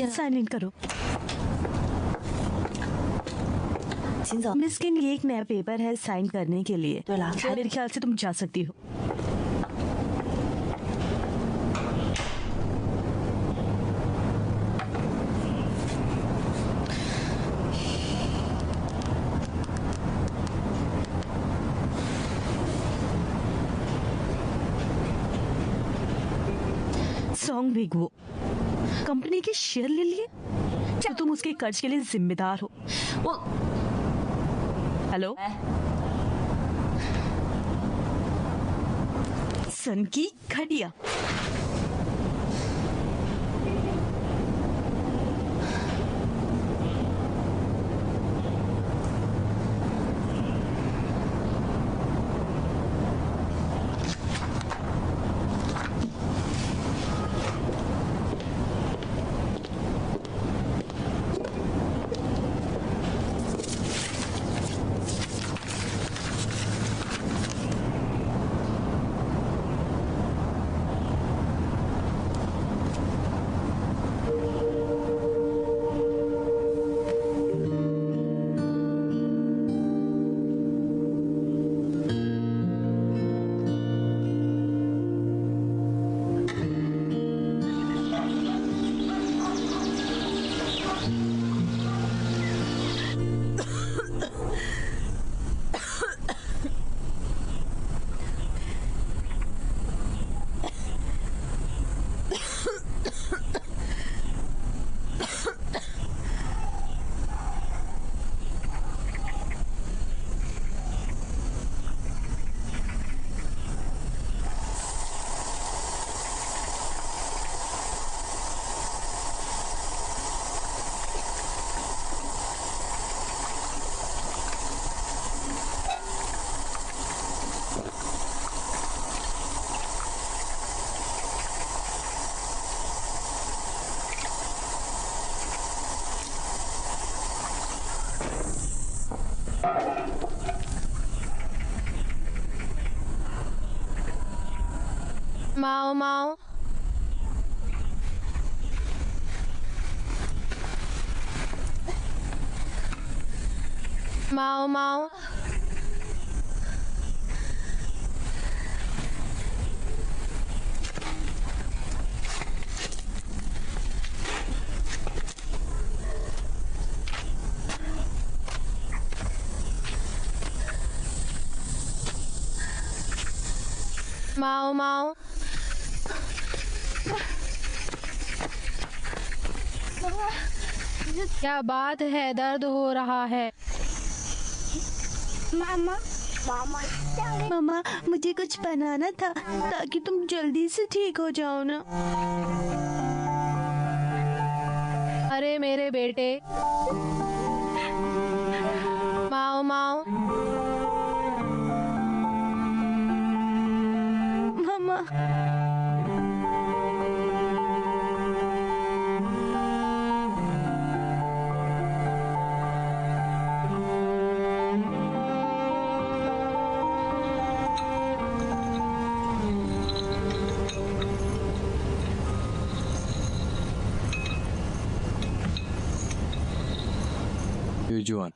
साइन इन करो। 请走。 मिस किंग, ये एक नया पेपर है साइन करने के लिए। 对了， मेरे ख्याल से तुम जा सकती हो। सॉन्ग भिगो, कंपनी के शेयर ले लिए तो तुम उसके कर्ज के लिए जिम्मेदार हो। 我 हेलो, सन की घटिया। माओ माओ, माओ माओ, माओ माओ, क्या बात है, दर्द हो रहा है। मामा मामा मामा, मुझे कुछ बनाना था ताकि तुम जल्दी से ठीक हो जाओ ना। अरे मेरे बेटे, माओ माओ, मामा, युजुआन,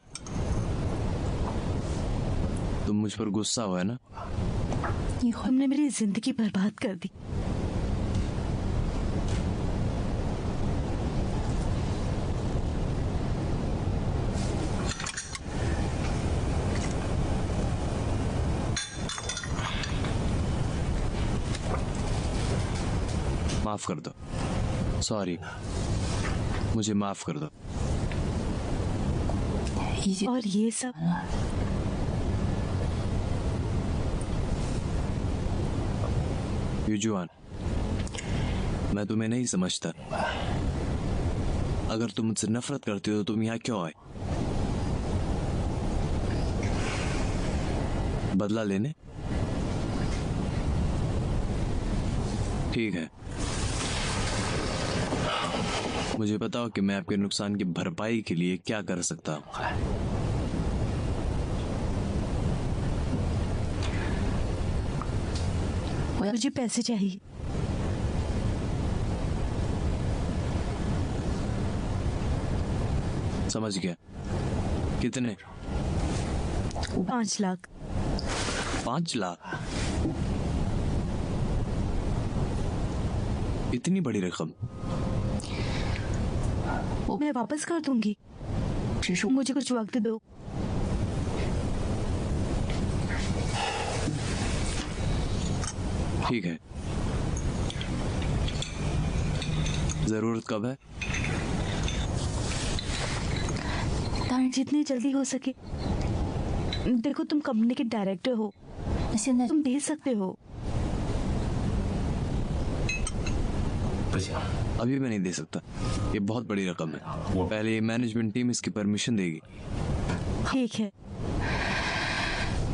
तुम मुझ पर गुस्सा हुआ है ना? तुमने मेरी जिंदगी बर्बाद कर दी। माफ कर दो। सॉरी, मुझे माफ कर दो। और ये सब युजुआन, मैं तुम्हें नहीं समझता। अगर तुम मुझसे नफरत करते हो तो तुम यहाँ क्यों आए? बदला लेने? ठीक है, मुझे बताओ कि मैं आपके नुकसान की भरपाई के लिए क्या कर सकता हूँ। मुझे पैसे चाहिए। समझ गया। कितने? 5 लाख। 5 लाख? इतनी बड़ी रकम? मैं वापस कर दूंगी, मुझे कुछ वक्त दो। ठीक है। जरूरत कब है? जितनी जल्दी हो सके। देखो, तुम कंपनी के डायरेक्टर हो, 现在 तुम दे सकते हो। 不行， अभी मैं नहीं दे सकता, ये बहुत बड़ी रकम है। पहले मैनेजमेंट टीम इसकी परमिशन देगी। ठीक है।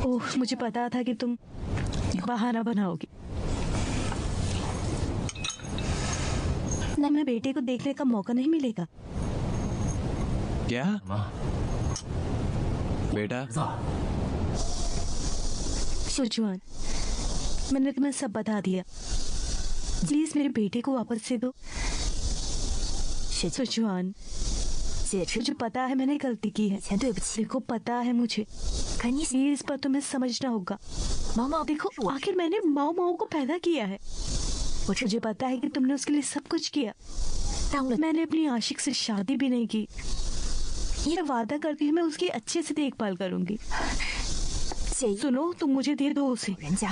ओह, मुझे पता था कि तुम बहाना बनाओगी। मैं बेटे को देखने का मौका नहीं मिलेगा। क्या? 妈， बेटा, सुजुआन, मैंने तुम्हें सब बता दिया। प्लीज मेरे बेटे को वापस दे दो। 雪姐 सुजुआन, 姐知 मुझे पता है मैंने गलती की है। 以前对不起， देखो, पता है मुझे। 可你 इस पर तुम्हें समझना होगा। 毛毛 देखो, 是我， आखिर मैंने माओ माओ को पैदा किया है। 我知 मुझे पता है कि तुमने उसके लिए सब कुछ किया। 当了 मैंने अपनी आशिक से शादी भी नहीं की। ये वादा करती हूँ मैं उसकी अच्छे से देखभाल करूंगी। 姐一 सुनो, तुम मुझे दे दो उसे। 人家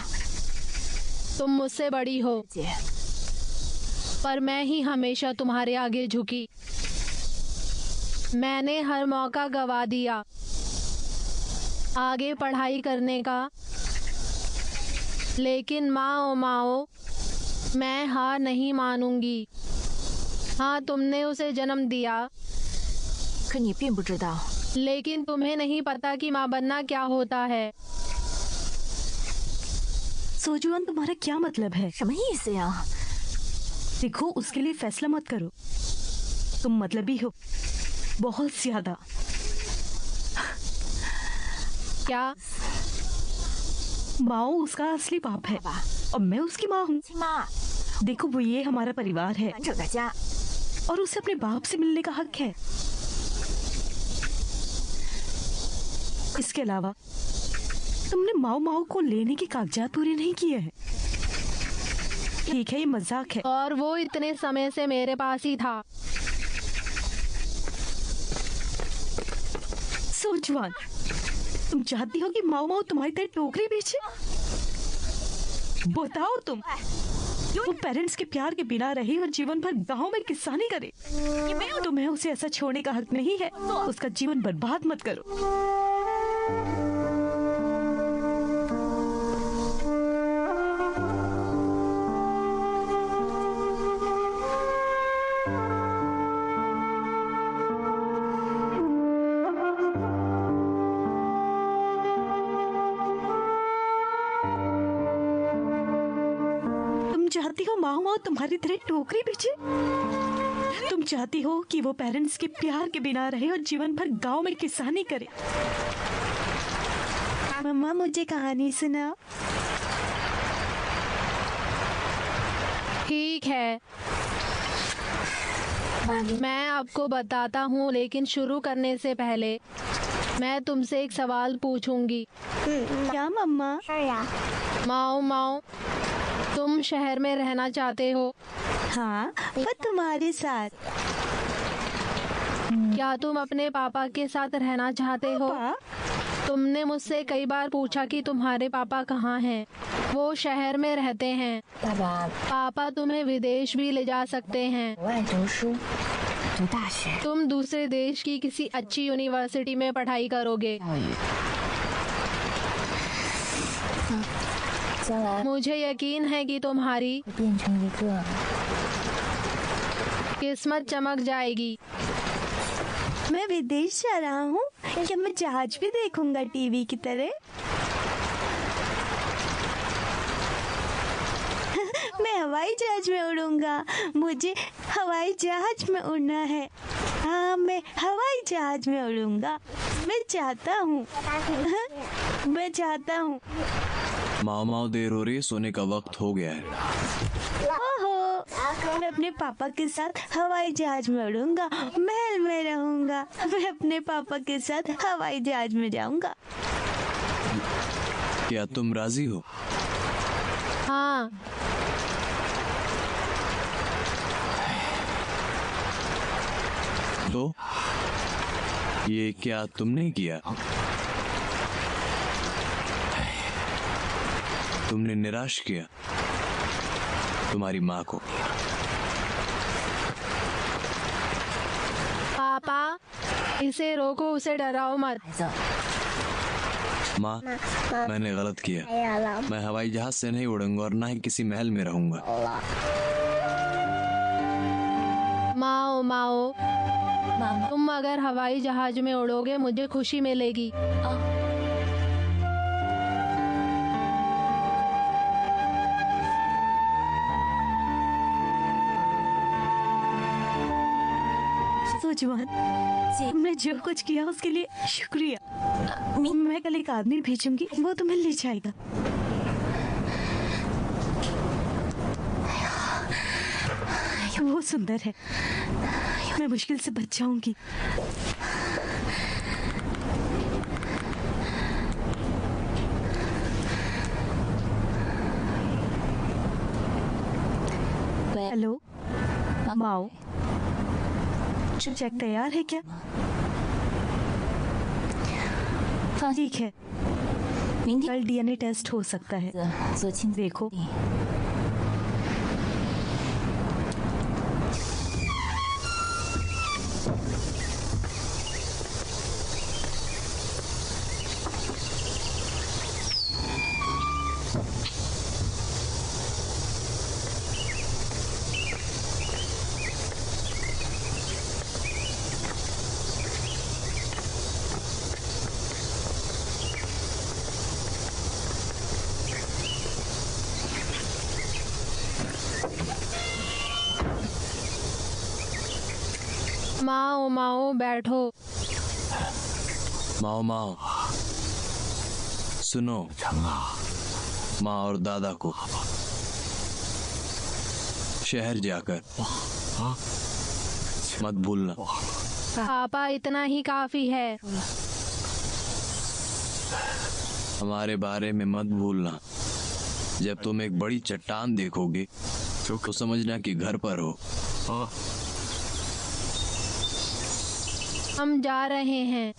तुम मुझसे बड़ी हो, 姐 पर मैं ही हमेशा तुम्हारे आगे झुकी। मैंने हर मौका गवा दिया आगे पढ़ाई करने का, लेकिन माओ माओ, मैं हार नहीं मानूंगी। हाँ, तुमने उसे जन्म दिया, 可你并不知道， लेकिन तुम्हें नहीं पता कि माँ बनना क्या होता है। सोजुआन, तुम्हारा क्या मतलब है? 什么意思呀？ देखो, उसके लिए फैसला मत करो। तुम मतलबी हो, बहुत ज्यादा। क्या? माओ उसका असली बाप है और मैं उसकी माँ हूँ। 亲妈， देखो, वो ये हमारा परिवार है 完整的家， और उसे अपने बाप से मिलने का हक है। इसके अलावा तुमने माओ माओ को लेने के कागजात पूरे नहीं किए हैं। ठीक है, ये मजाक है। और वो इतने समय से मेरे पास ही था। सोजुआन, तुम चाहती हो कि माओ माओ तुम्हारी तरह टोकरी बेचे? बताओ तुम, वो पेरेंट्स के प्यार के बिना रही और जीवन भर गांव में किसानी करे। तुम्हें उसे ऐसा छोड़ने का हक नहीं है। उसका जीवन बर्बाद मत करो। तुम चाहती हो माओ माओ तुम्हारी तरह टोकरी बेचे? तुम चाहती हो कि वो पेरेंट्स के प्यार के बिना रहे और जीवन भर गांव में किसानी करे? मम्मा, मुझे कहानी सुनाओ। ठीक है, मैं आपको बताता हूँ, लेकिन शुरू करने से पहले मैं तुमसे एक सवाल पूछूंगी। क्या मम्मा? माओ माओ, तुम शहर में रहना चाहते हो? हाँ, पर तुम्हारे साथ। क्या तुम अपने पापा के साथ रहना चाहते हो? तुमने मुझसे कई बार पूछा कि तुम्हारे पापा कहाँ हैं। वो शहर में रहते हैं। 爸爸 पापा तुम्हें विदेश भी ले जा सकते हैं। 国外读书，读大学 तुम दूसरे देश की किसी अच्छी यूनिवर्सिटी में पढ़ाई करोगे। 教育。将来 मुझे यकीन है कि तुम्हारी 会变成一个 किस्मत चमक जाएगी। मैं विदेश जा रहा हूँ। क्या मैं जहाज भी देखूंगा टीवी की तरह? मैं हवाई जहाज में उड़ूंगा। मुझे हवाई जहाज में उड़ना है। हाँ, मैं हवाई जहाज में उड़ूंगा। मैं चाहता हूँ। मैं चाहता हूँ। माओ माओ, देर हो रही है, सोने का वक्त हो गया है। ओहो, मैं अपने पापा के साथ हवाई जहाज में उड़ूंगा, महल में रहूंगा। मैं अपने पापा के साथ हवाई जहाज में जाऊंगा। क्या तुम राजी हो? हाँ। तो ये क्या तुमने किया? तुमने निराश किया तुम्हारी माँ को। पापा, इसे रोको, उसे डराओ मत। माँ, मैंने गलत किया। मैं हवाई जहाज से नहीं उड़ूंगा और ना ही किसी महल में रहूंगा। माओ माओ, तुम अगर हवाई जहाज में उड़ोगे मुझे खुशी मिलेगी। सोजुआन, तुमने जो कुछ किया उसके लिए शुक्रिया। मैं कल एक आदमी भेजूंगी, वो तुम्हें ले जाएगा। वो सुंदर है, मैं मुश्किल से बच जाऊंगी। हेलो माओ, चेक तैयार है क्या? ठीक है, कल डीएनए टेस्ट हो सकता है। देखो, माओ माओ, बैठो। माओ माओ, सुनो, माँ और दादा को शहर जाकर मत भूलना। पापा, इतना ही काफी है। हमारे बारे में मत भूलना। जब तुम एक बड़ी चट्टान देखोगे तो समझना कि घर पर हो। हम जा रहे हैं।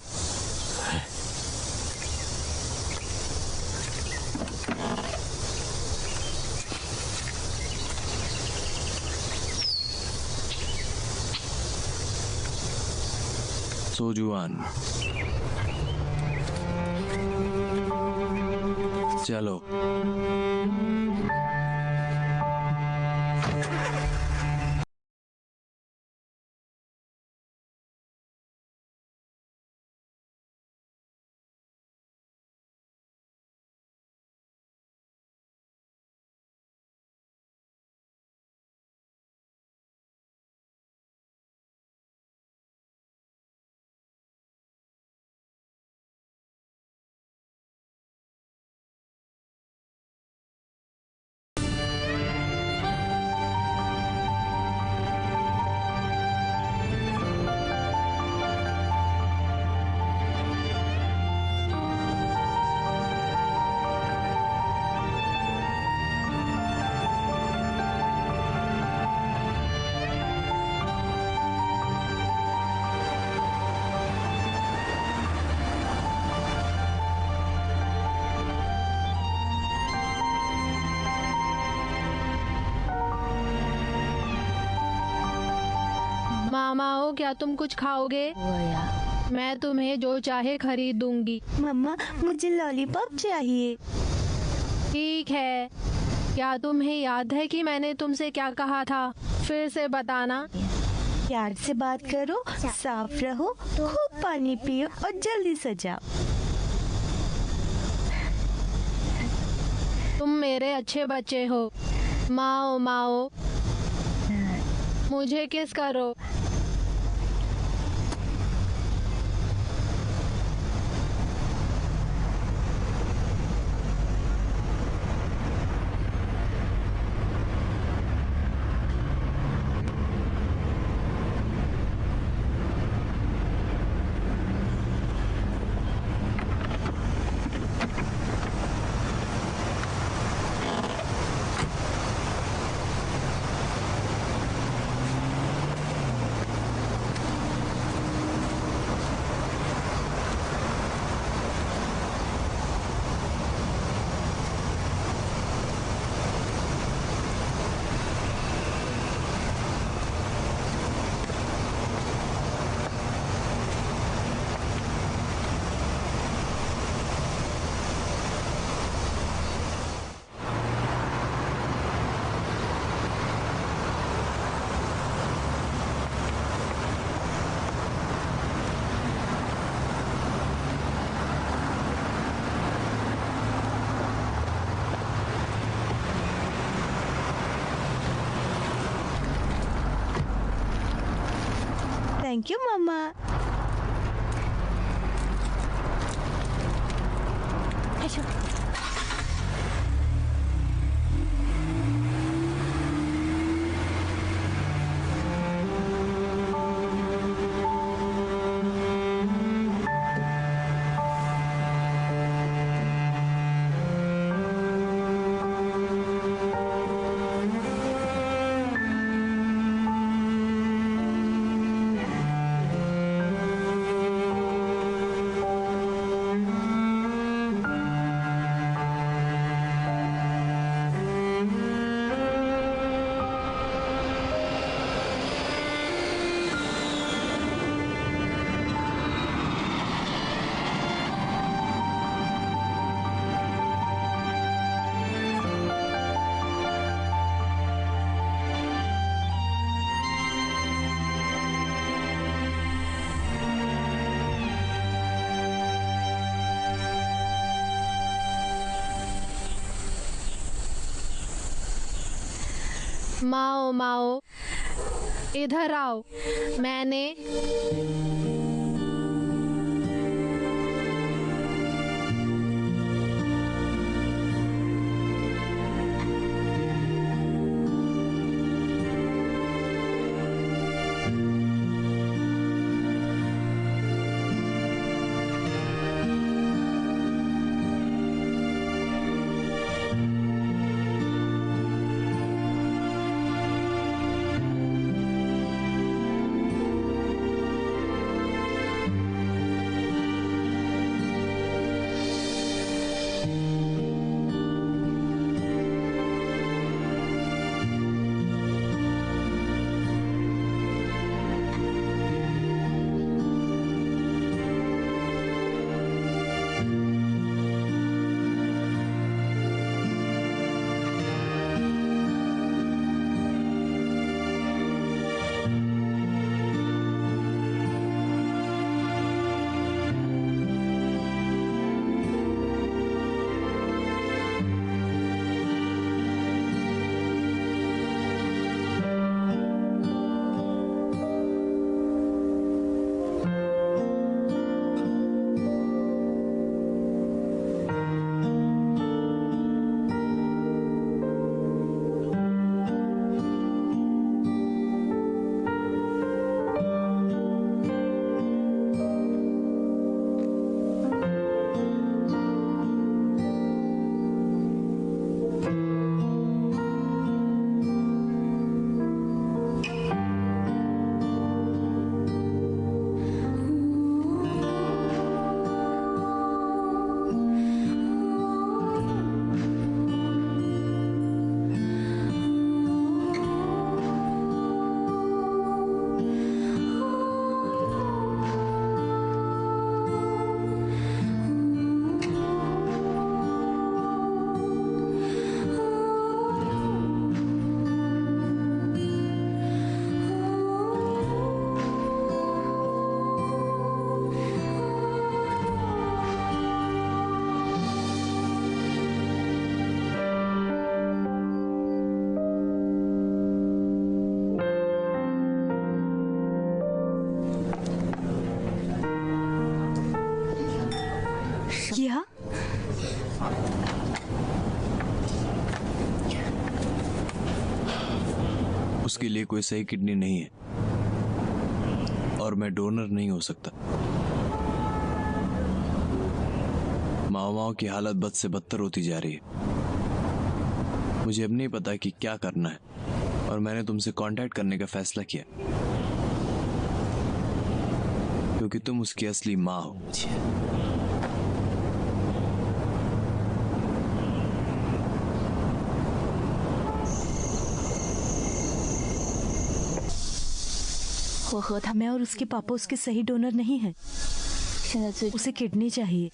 सोजुआन, चलो। मामा हो, क्या तुम कुछ खाओगे? मैं तुम्हें जो चाहे खरीद दूंगी। मम्मा, मुझे लॉलीपॉप चाहिए। ठीक है। क्या तुम्हें याद है कि मैंने तुमसे क्या कहा था? फिर से बताना। प्यार से बात करो, साफ रहो, खूब पानी पियो और जल्दी से जाओ। तुम मेरे अच्छे बच्चे हो। माओ माओ, मुझे किस करो। थैंक यू मम्मा। 太秀。 माओ माओ, इधर आओ। मैंने किया। उसके लिए कोई सही किडनी नहीं है और मैं डोनर नहीं हो सकता। माओ माओ की हालत बद से बदतर होती जा रही है। मुझे अब नहीं पता कि क्या करना है और मैंने तुमसे कांटेक्ट करने का फैसला किया क्योंकि तुम उसकी असली माँ हो। मैं और उसके पापा उसके सही डोनर नहीं हैं। 现在最 उसे किडनी चाहिए,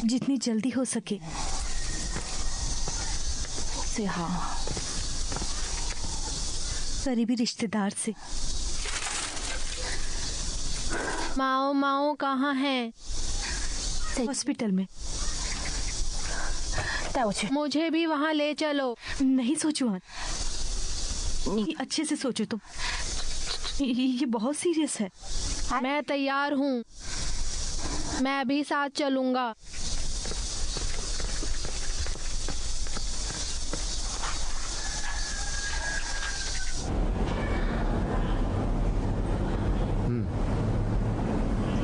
जितनी जल्दी हो सके। 最好 करीबी रिश्तेदार से। माओ माओ कहाँ है? हॉस्पिटल में। 带我去。 मुझे भी वहाँ ले चलो। नहीं सोचुआन, अच्छे से सोचो तुम। ये बहुत सीरियस है। मैं तैयार हूँ, मैं भी साथ चलूंगा।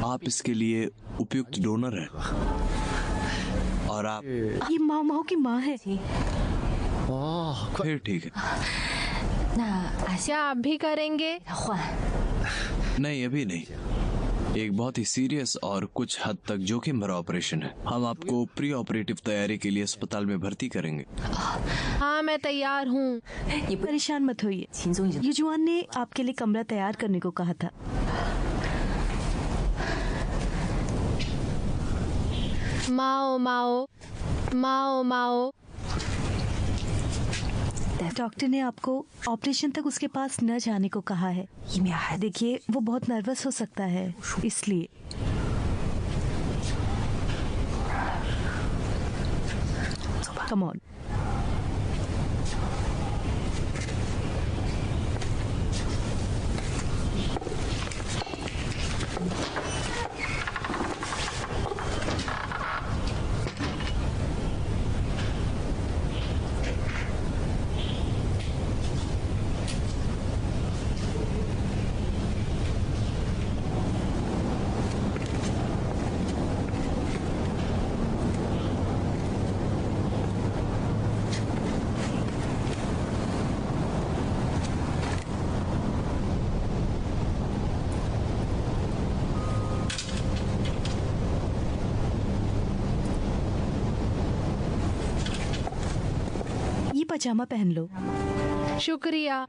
आप इसके लिए उपयुक्त डोनर हैं और आप ये माओ माओ की माँ है। फिर ठीक है। 那阿西 क्या आप भी करेंगे? 换 नहीं, अभी नहीं। एक बहुत ही सीरियस और कुछ हद तक जोखिम भरा ऑपरेशन है। हम आपको प्री ऑपरेटिव तैयारी के लिए अस्पताल में भर्ती करेंगे। हाँ, मैं तैयार हूँ। परेशान मत होइए। 秦宗已经 युजुआन ने आपके लिए कमरा तैयार करने को कहा था। माओ माओ माओ माओ। डॉक्टर ने आपको ऑपरेशन तक उसके पास न जाने को कहा है। 一面还 देखिए, वो बहुत नर्वस हो सकता है, इसलिए। Come on. ये पजामा पहन लो। शुक्रिया।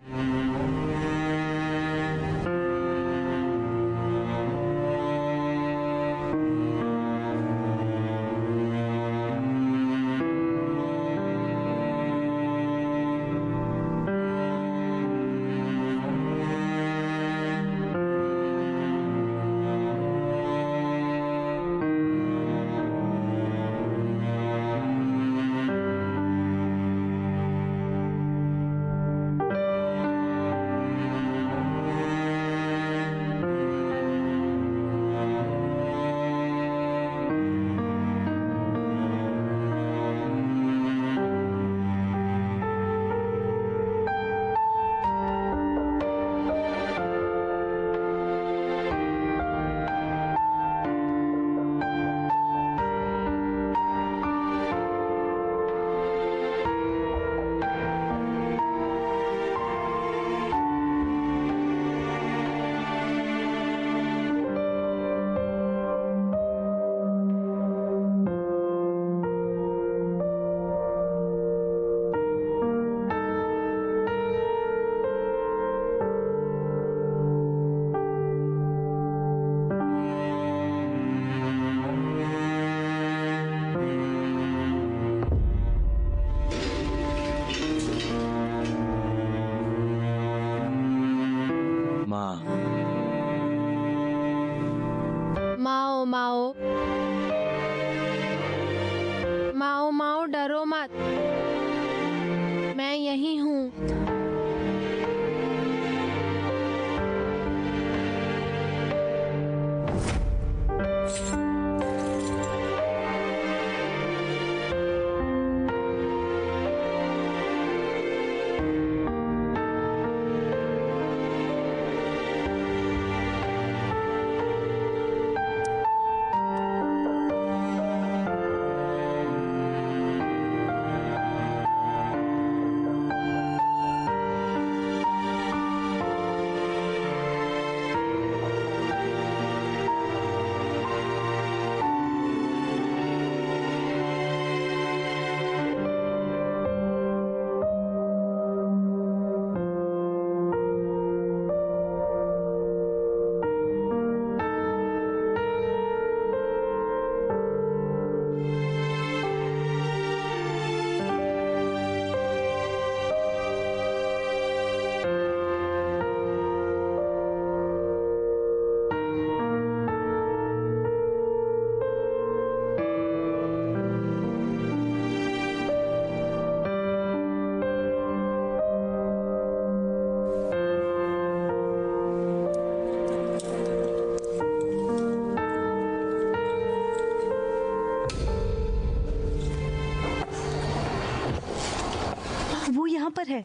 माँ, माओ माओ माओ माओ, डरो मत, मैं यही हूँ। पर है।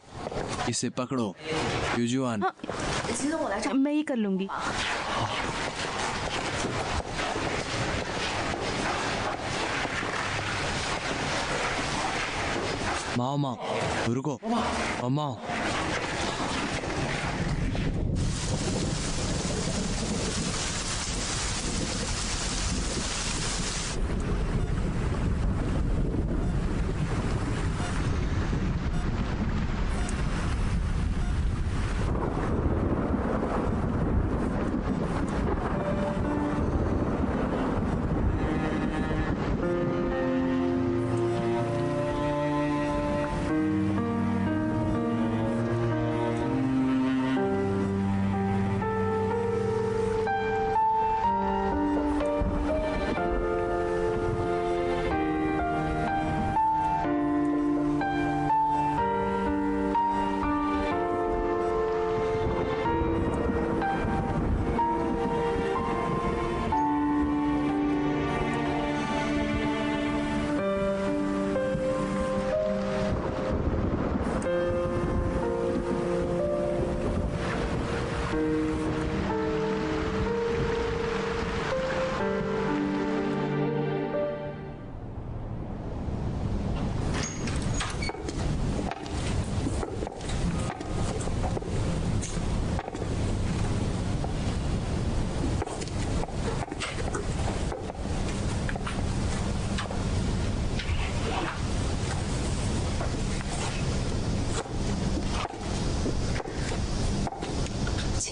इसे पकड़ो युजुआन। मैं ये कर लूंगी। माओ माओ रुको। माओ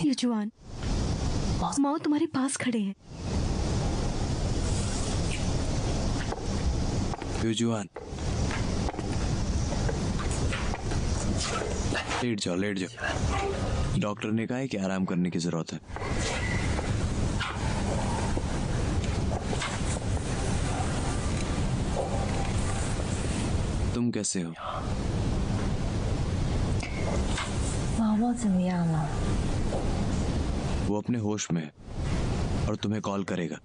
युजुआन, माओ तुम्हारे पास खड़े हैं। युजुआन लेट जाओ लेट जाओ। डॉक्टर ने कहा है कि आराम करने की जरूरत है। तुम कैसे हो? 毛毛怎么样了？ वो अपने होश में है और तुम्हें कॉल करेगा।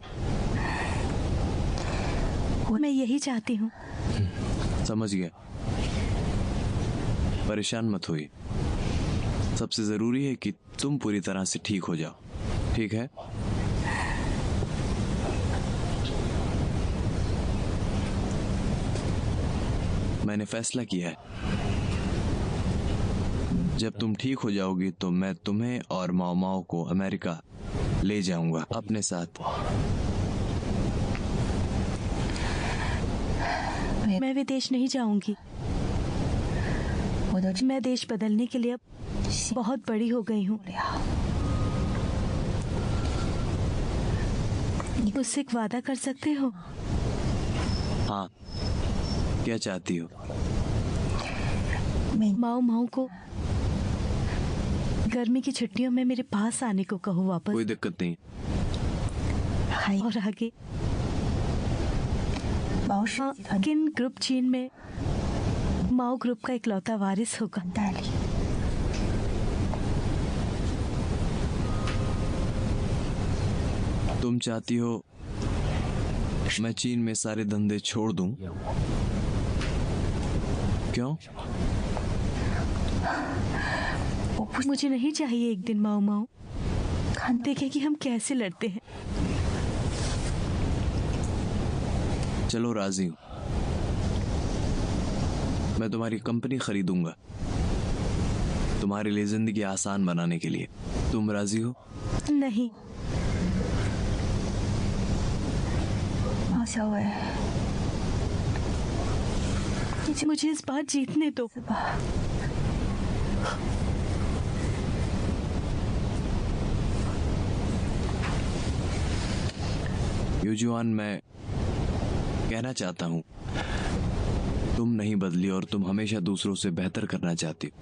मैं यही चाहती हूँ। समझ गया। परेशान मत होइए। सबसे जरूरी है कि तुम पूरी तरह से ठीक हो जाओ। ठीक है? मैंने फैसला किया है, जब तुम ठीक हो जाओगी तो मैं तुम्हें और माओ माओ को अमेरिका ले जाऊंगा अपने साथ। मैं विदेश नहीं जाऊंगी। मैं देश बदलने के लिए अब बहुत बड़ी हो गई हूँ। मुझसे एक वादा कर सकते हो? हाँ, क्या चाहती हो? माओ माओ को गर्मी की छुट्टियों में मेरे पास आने को कहो वापस। कोई दिक्कत नहीं। और आगे किन ग्रुप चीन में माओ ग्रुप का इकलौता वारिस होगा। तुम चाहती हो मैं चीन में सारे धंधे छोड़ दूं? क्यों? मुझे नहीं चाहिए एक दिन माओ माओ देखें कि हम कैसे लड़ते हैं। चलो राजी हूं। मैं तुम्हारी कंपनी खरीदूंगा तुम्हारे लिए जिंदगी आसान बनाने के लिए। तुम राजी हो? नहीं। मुझे इस बार जीतने दो। युजुआन, मैं कहना चाहता हूं तुम नहीं बदली और तुम हमेशा दूसरों से बेहतर करना चाहती हो।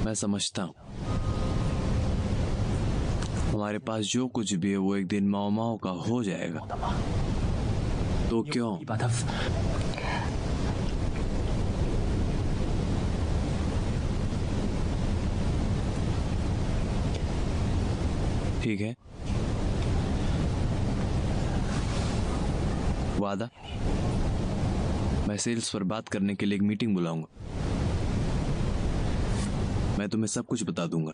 मैं समझता हूं हमारे पास जो कुछ भी है वो एक दिन माओ माओ का हो जाएगा। तो क्यों? ठीक है, वादा? मैं सेल्स पर बात करने के लिए एक मीटिंग बुलाऊंगा। मैं तुम्हें सब कुछ बता दूंगा।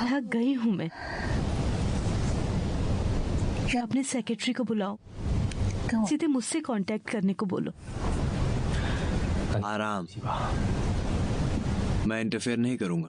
थक गई हूं मैं। अपने सेक्रेटरी को बुलाओ, सीधे मुझसे कांटेक्ट करने को बोलो। आराम, मैं इंटरफेयर नहीं करूंगा।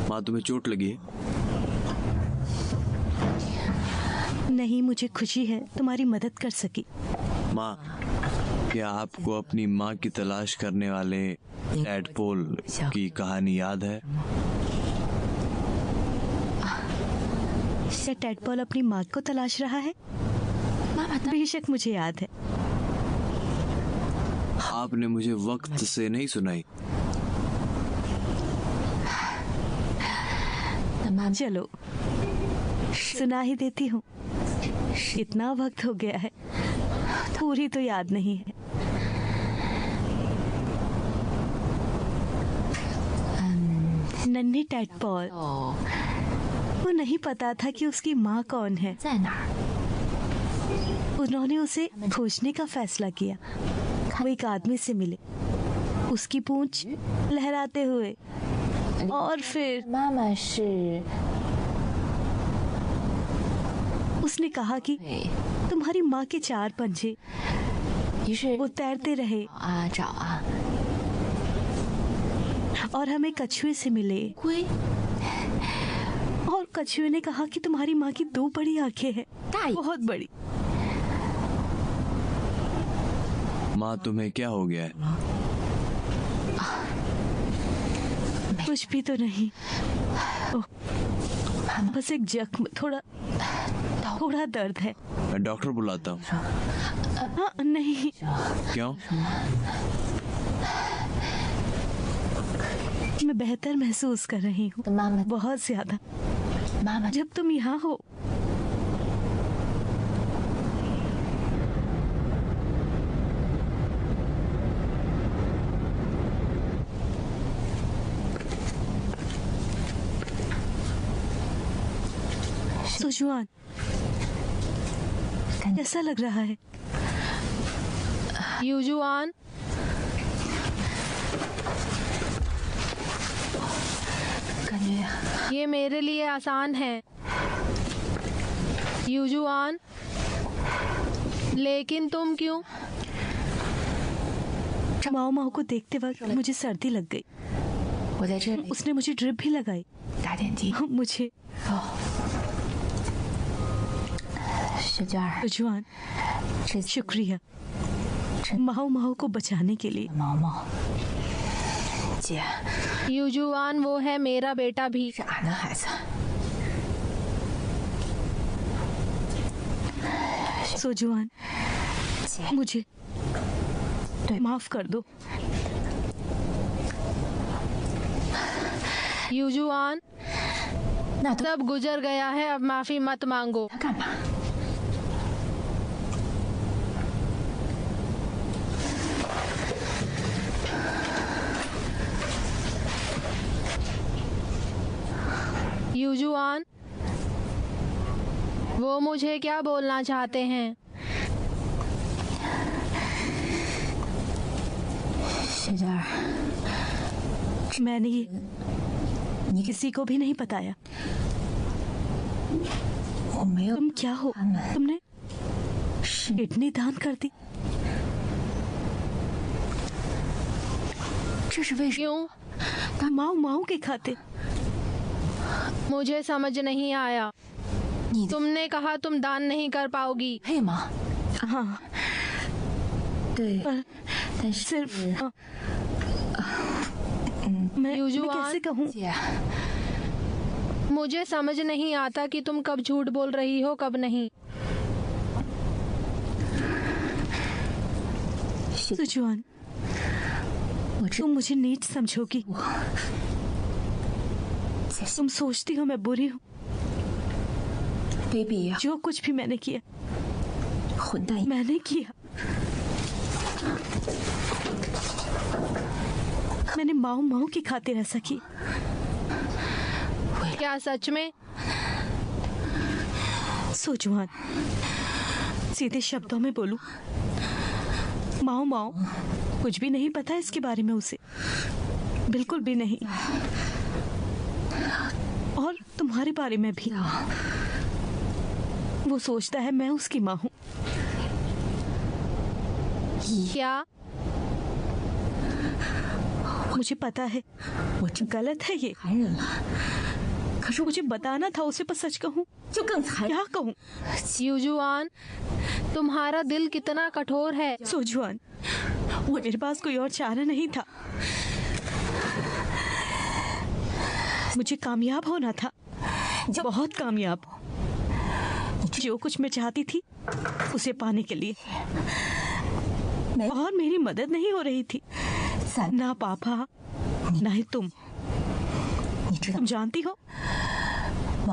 माँ, तुम्हें चोट लगी है? नहीं, मुझे खुशी है तुम्हारी मदद कर सकी। माँ, क्या आपको अपनी माँ की तलाश करने वाले टैडपोल की कहानी याद है? क्या टैडपोल अपनी माँ को तलाश रहा है? बेशक मुझे याद है। आपने मुझे वक्त से नहीं सुनाई। चलो सुना ही देती हूँ। इतना वक्त हो गया है, पूरी तो याद नहीं है। नन्ही टैडपोल, वो नहीं पता था कि उसकी माँ कौन है। उन्होंने उसे खोजने का फैसला किया। वो एक आदमी से मिले, उसकी पूंछ लहराते हुए, और फिर उसने कहा कि तुम्हारी माँ के 4 पंजे। वो तैरते रहे और हमें कछुए से मिले, और कछुए ने कहा कि तुम्हारी माँ की 2 बड़ी आंखें हैं, बहुत बड़ी। माँ, तुम्हें क्या हो गया है? कुछ भी तो नहीं। ओह, बस एक जख्म, थोड़ा दर्द है। मैं डॉक्टर बुलाता हूँ। हाँ, नहीं। क्यों? मैं बेहतर महसूस कर रही हूँ, बहुत ज्यादा, जब तुम यहाँ हो। सोजुआन, कैसा लग रहा है? यूजुआन, ये मेरे लिए आसान है यूजुआन, लेकिन तुम क्यों? माओ माओ को देखते वक्त मुझे सर्दी लग गई। उसने मुझे ड्रिप भी लगाई। मुझे जुआन, शुक्रिया माओ माओ को बचाने के लिए। यूजुआन, वो है मेरा बेटा भी। सोजुआन, मुझे माफ कर दो। यूजुआन, सब गुजर गया है, अब माफी मत मांगो। यूजुआन, वो मुझे क्या बोलना चाहते हैं? मैंने ये किसी को भी नहीं बताया। 我没有 तुम क्या हो? 他们 तुमने 是 किडनी दान कर दी? 这是为什么？ क्यों? माओ माओ के खाते? मुझे समझ नहीं आया। 你的 तुमने कहा तुम दान नहीं कर पाओगी। 配吗？ हाँ, 对， पर 但是 सिर्फ मैं युजुआन? कैसे कहूँ? 姐， मुझे समझ नहीं आता कि तुम कब झूठ बोल रही हो कब नहीं। सुजुआन, 我知 तुम मुझे नीच समझोगी। 在 तुम सोचती हो मैं बुरी हूँ। 卑鄙呀， जो कुछ भी मैंने किया 混蛋！ मैंने किया। मैंने माओ माओ की खातिर ऐसा किया। क्या सच में? सुजुआन, सीधे शब्दों में बोलूं, माओ माओ कुछ भी नहीं पता इसके बारे में उसे, बिल्कुल भी नहीं। और तुम्हारे बारे में भी। वो सोचता है मैं उसकी माँ हूँ। क्या? मुझे पता है 我这 गलत है ये, 残忍了，可是我 मुझे बताना था उसे, पर सच कहूँ 就更残忍。 क्या कहूँ? युजुआन, तुम्हारा दिल कितना कठोर है। सुजुआन, मेरे पास कोई और चारा नहीं था। मुझे कामयाब होना था, बहुत कामयाब। जो कुछ मैं चाहती थी उसे पाने के लिए, और मेरी मदद नहीं हो रही थी। 咱 ना पापा ना ही तुम। 你知道 तुम जानती हो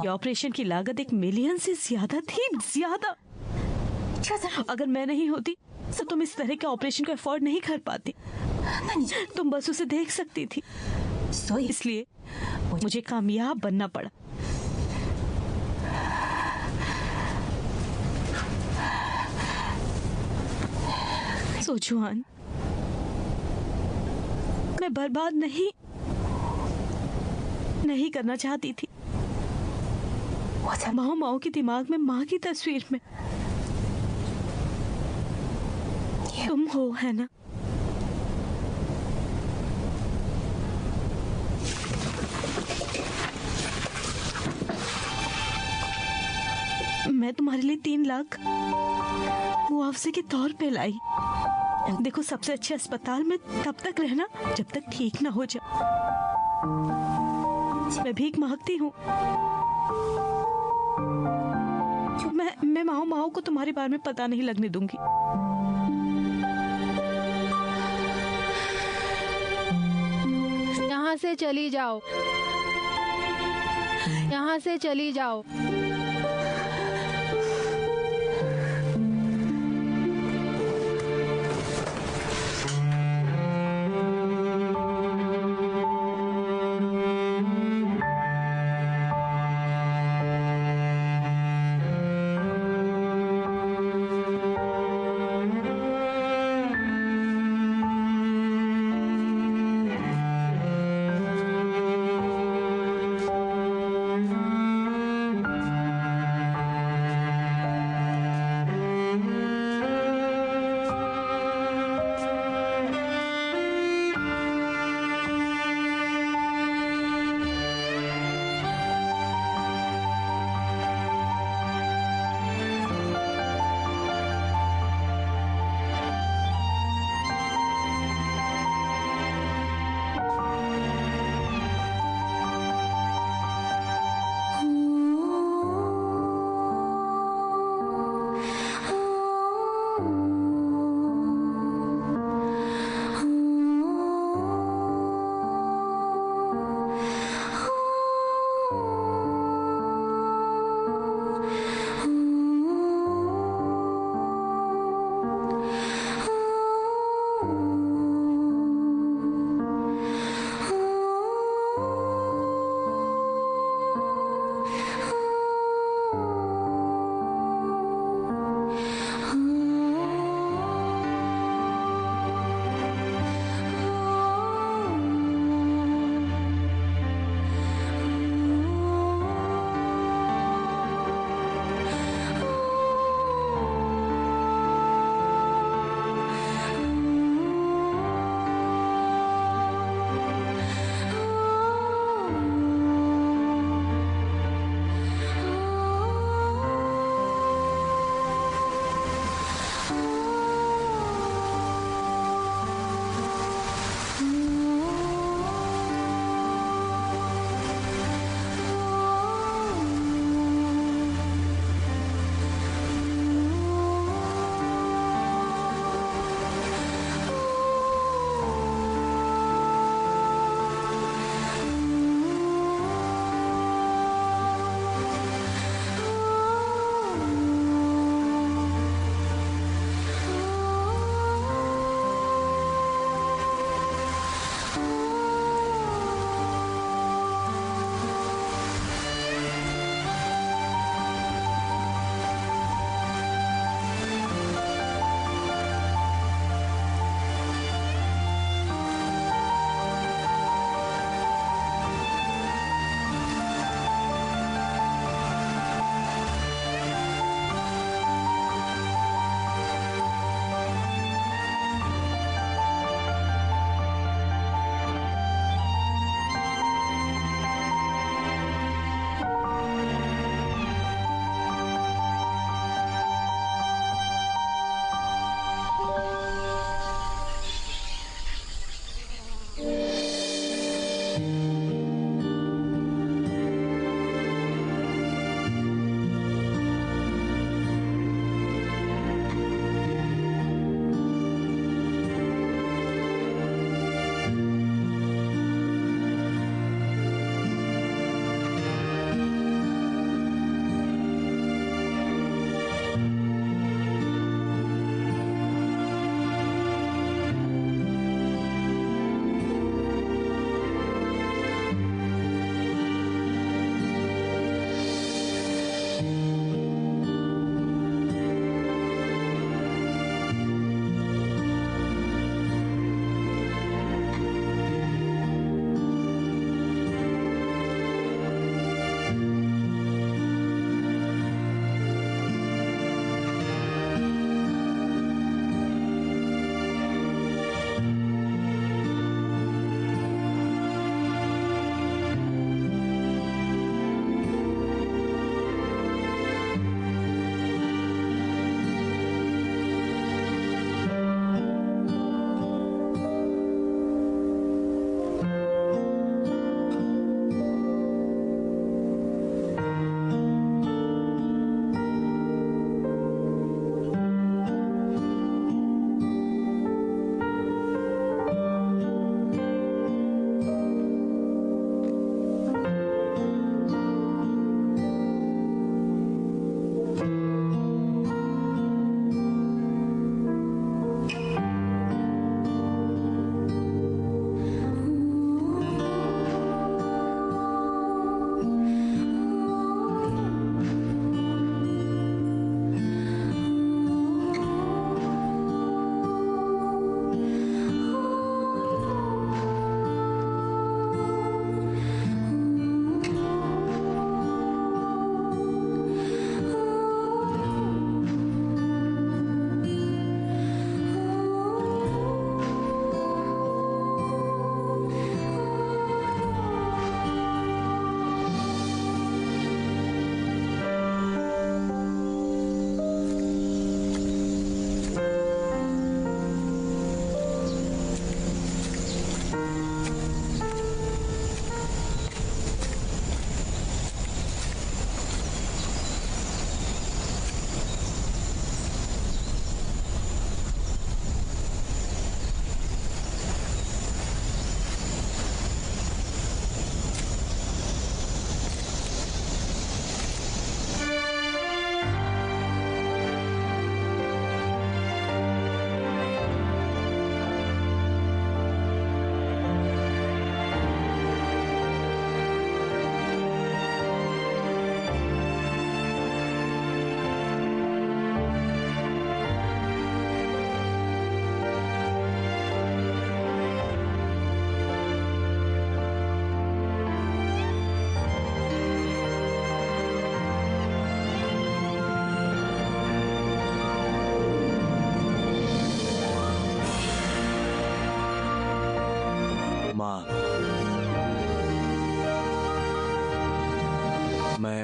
ये ऑपरेशन की लागत 1 मिलियन से ज्यादा थी, ज्यादा। 这才 अगर मैं नहीं होती तो तुम इस तरह के ऑपरेशन को अफोर्ड नहीं कर पाती। 那你就 तुम बस उसे देख सकती थी, 所以 इसलिए मुझे कामयाब बनना पड़ा। सुजुआन, मैं बर्बाद नहीं करना चाहती थी। 我才 माओ माओ के दिमाग में माँ की तस्वीर में तुम हो, है ना? मैं तुम्हारे लिए 3 लाख मुआवजे के तौर पे लाई। देखो, सबसे अच्छे अस्पताल में तब तक रहना जब तक ठीक ना हो जाए। मैं भीख मांगती हूँ। मैं माओ माओ को तुम्हारे बारे में पता नहीं लगने दूंगी। यहाँ से चली जाओ, यहाँ से चली जाओ।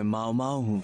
मैं माओ माओ हूँ।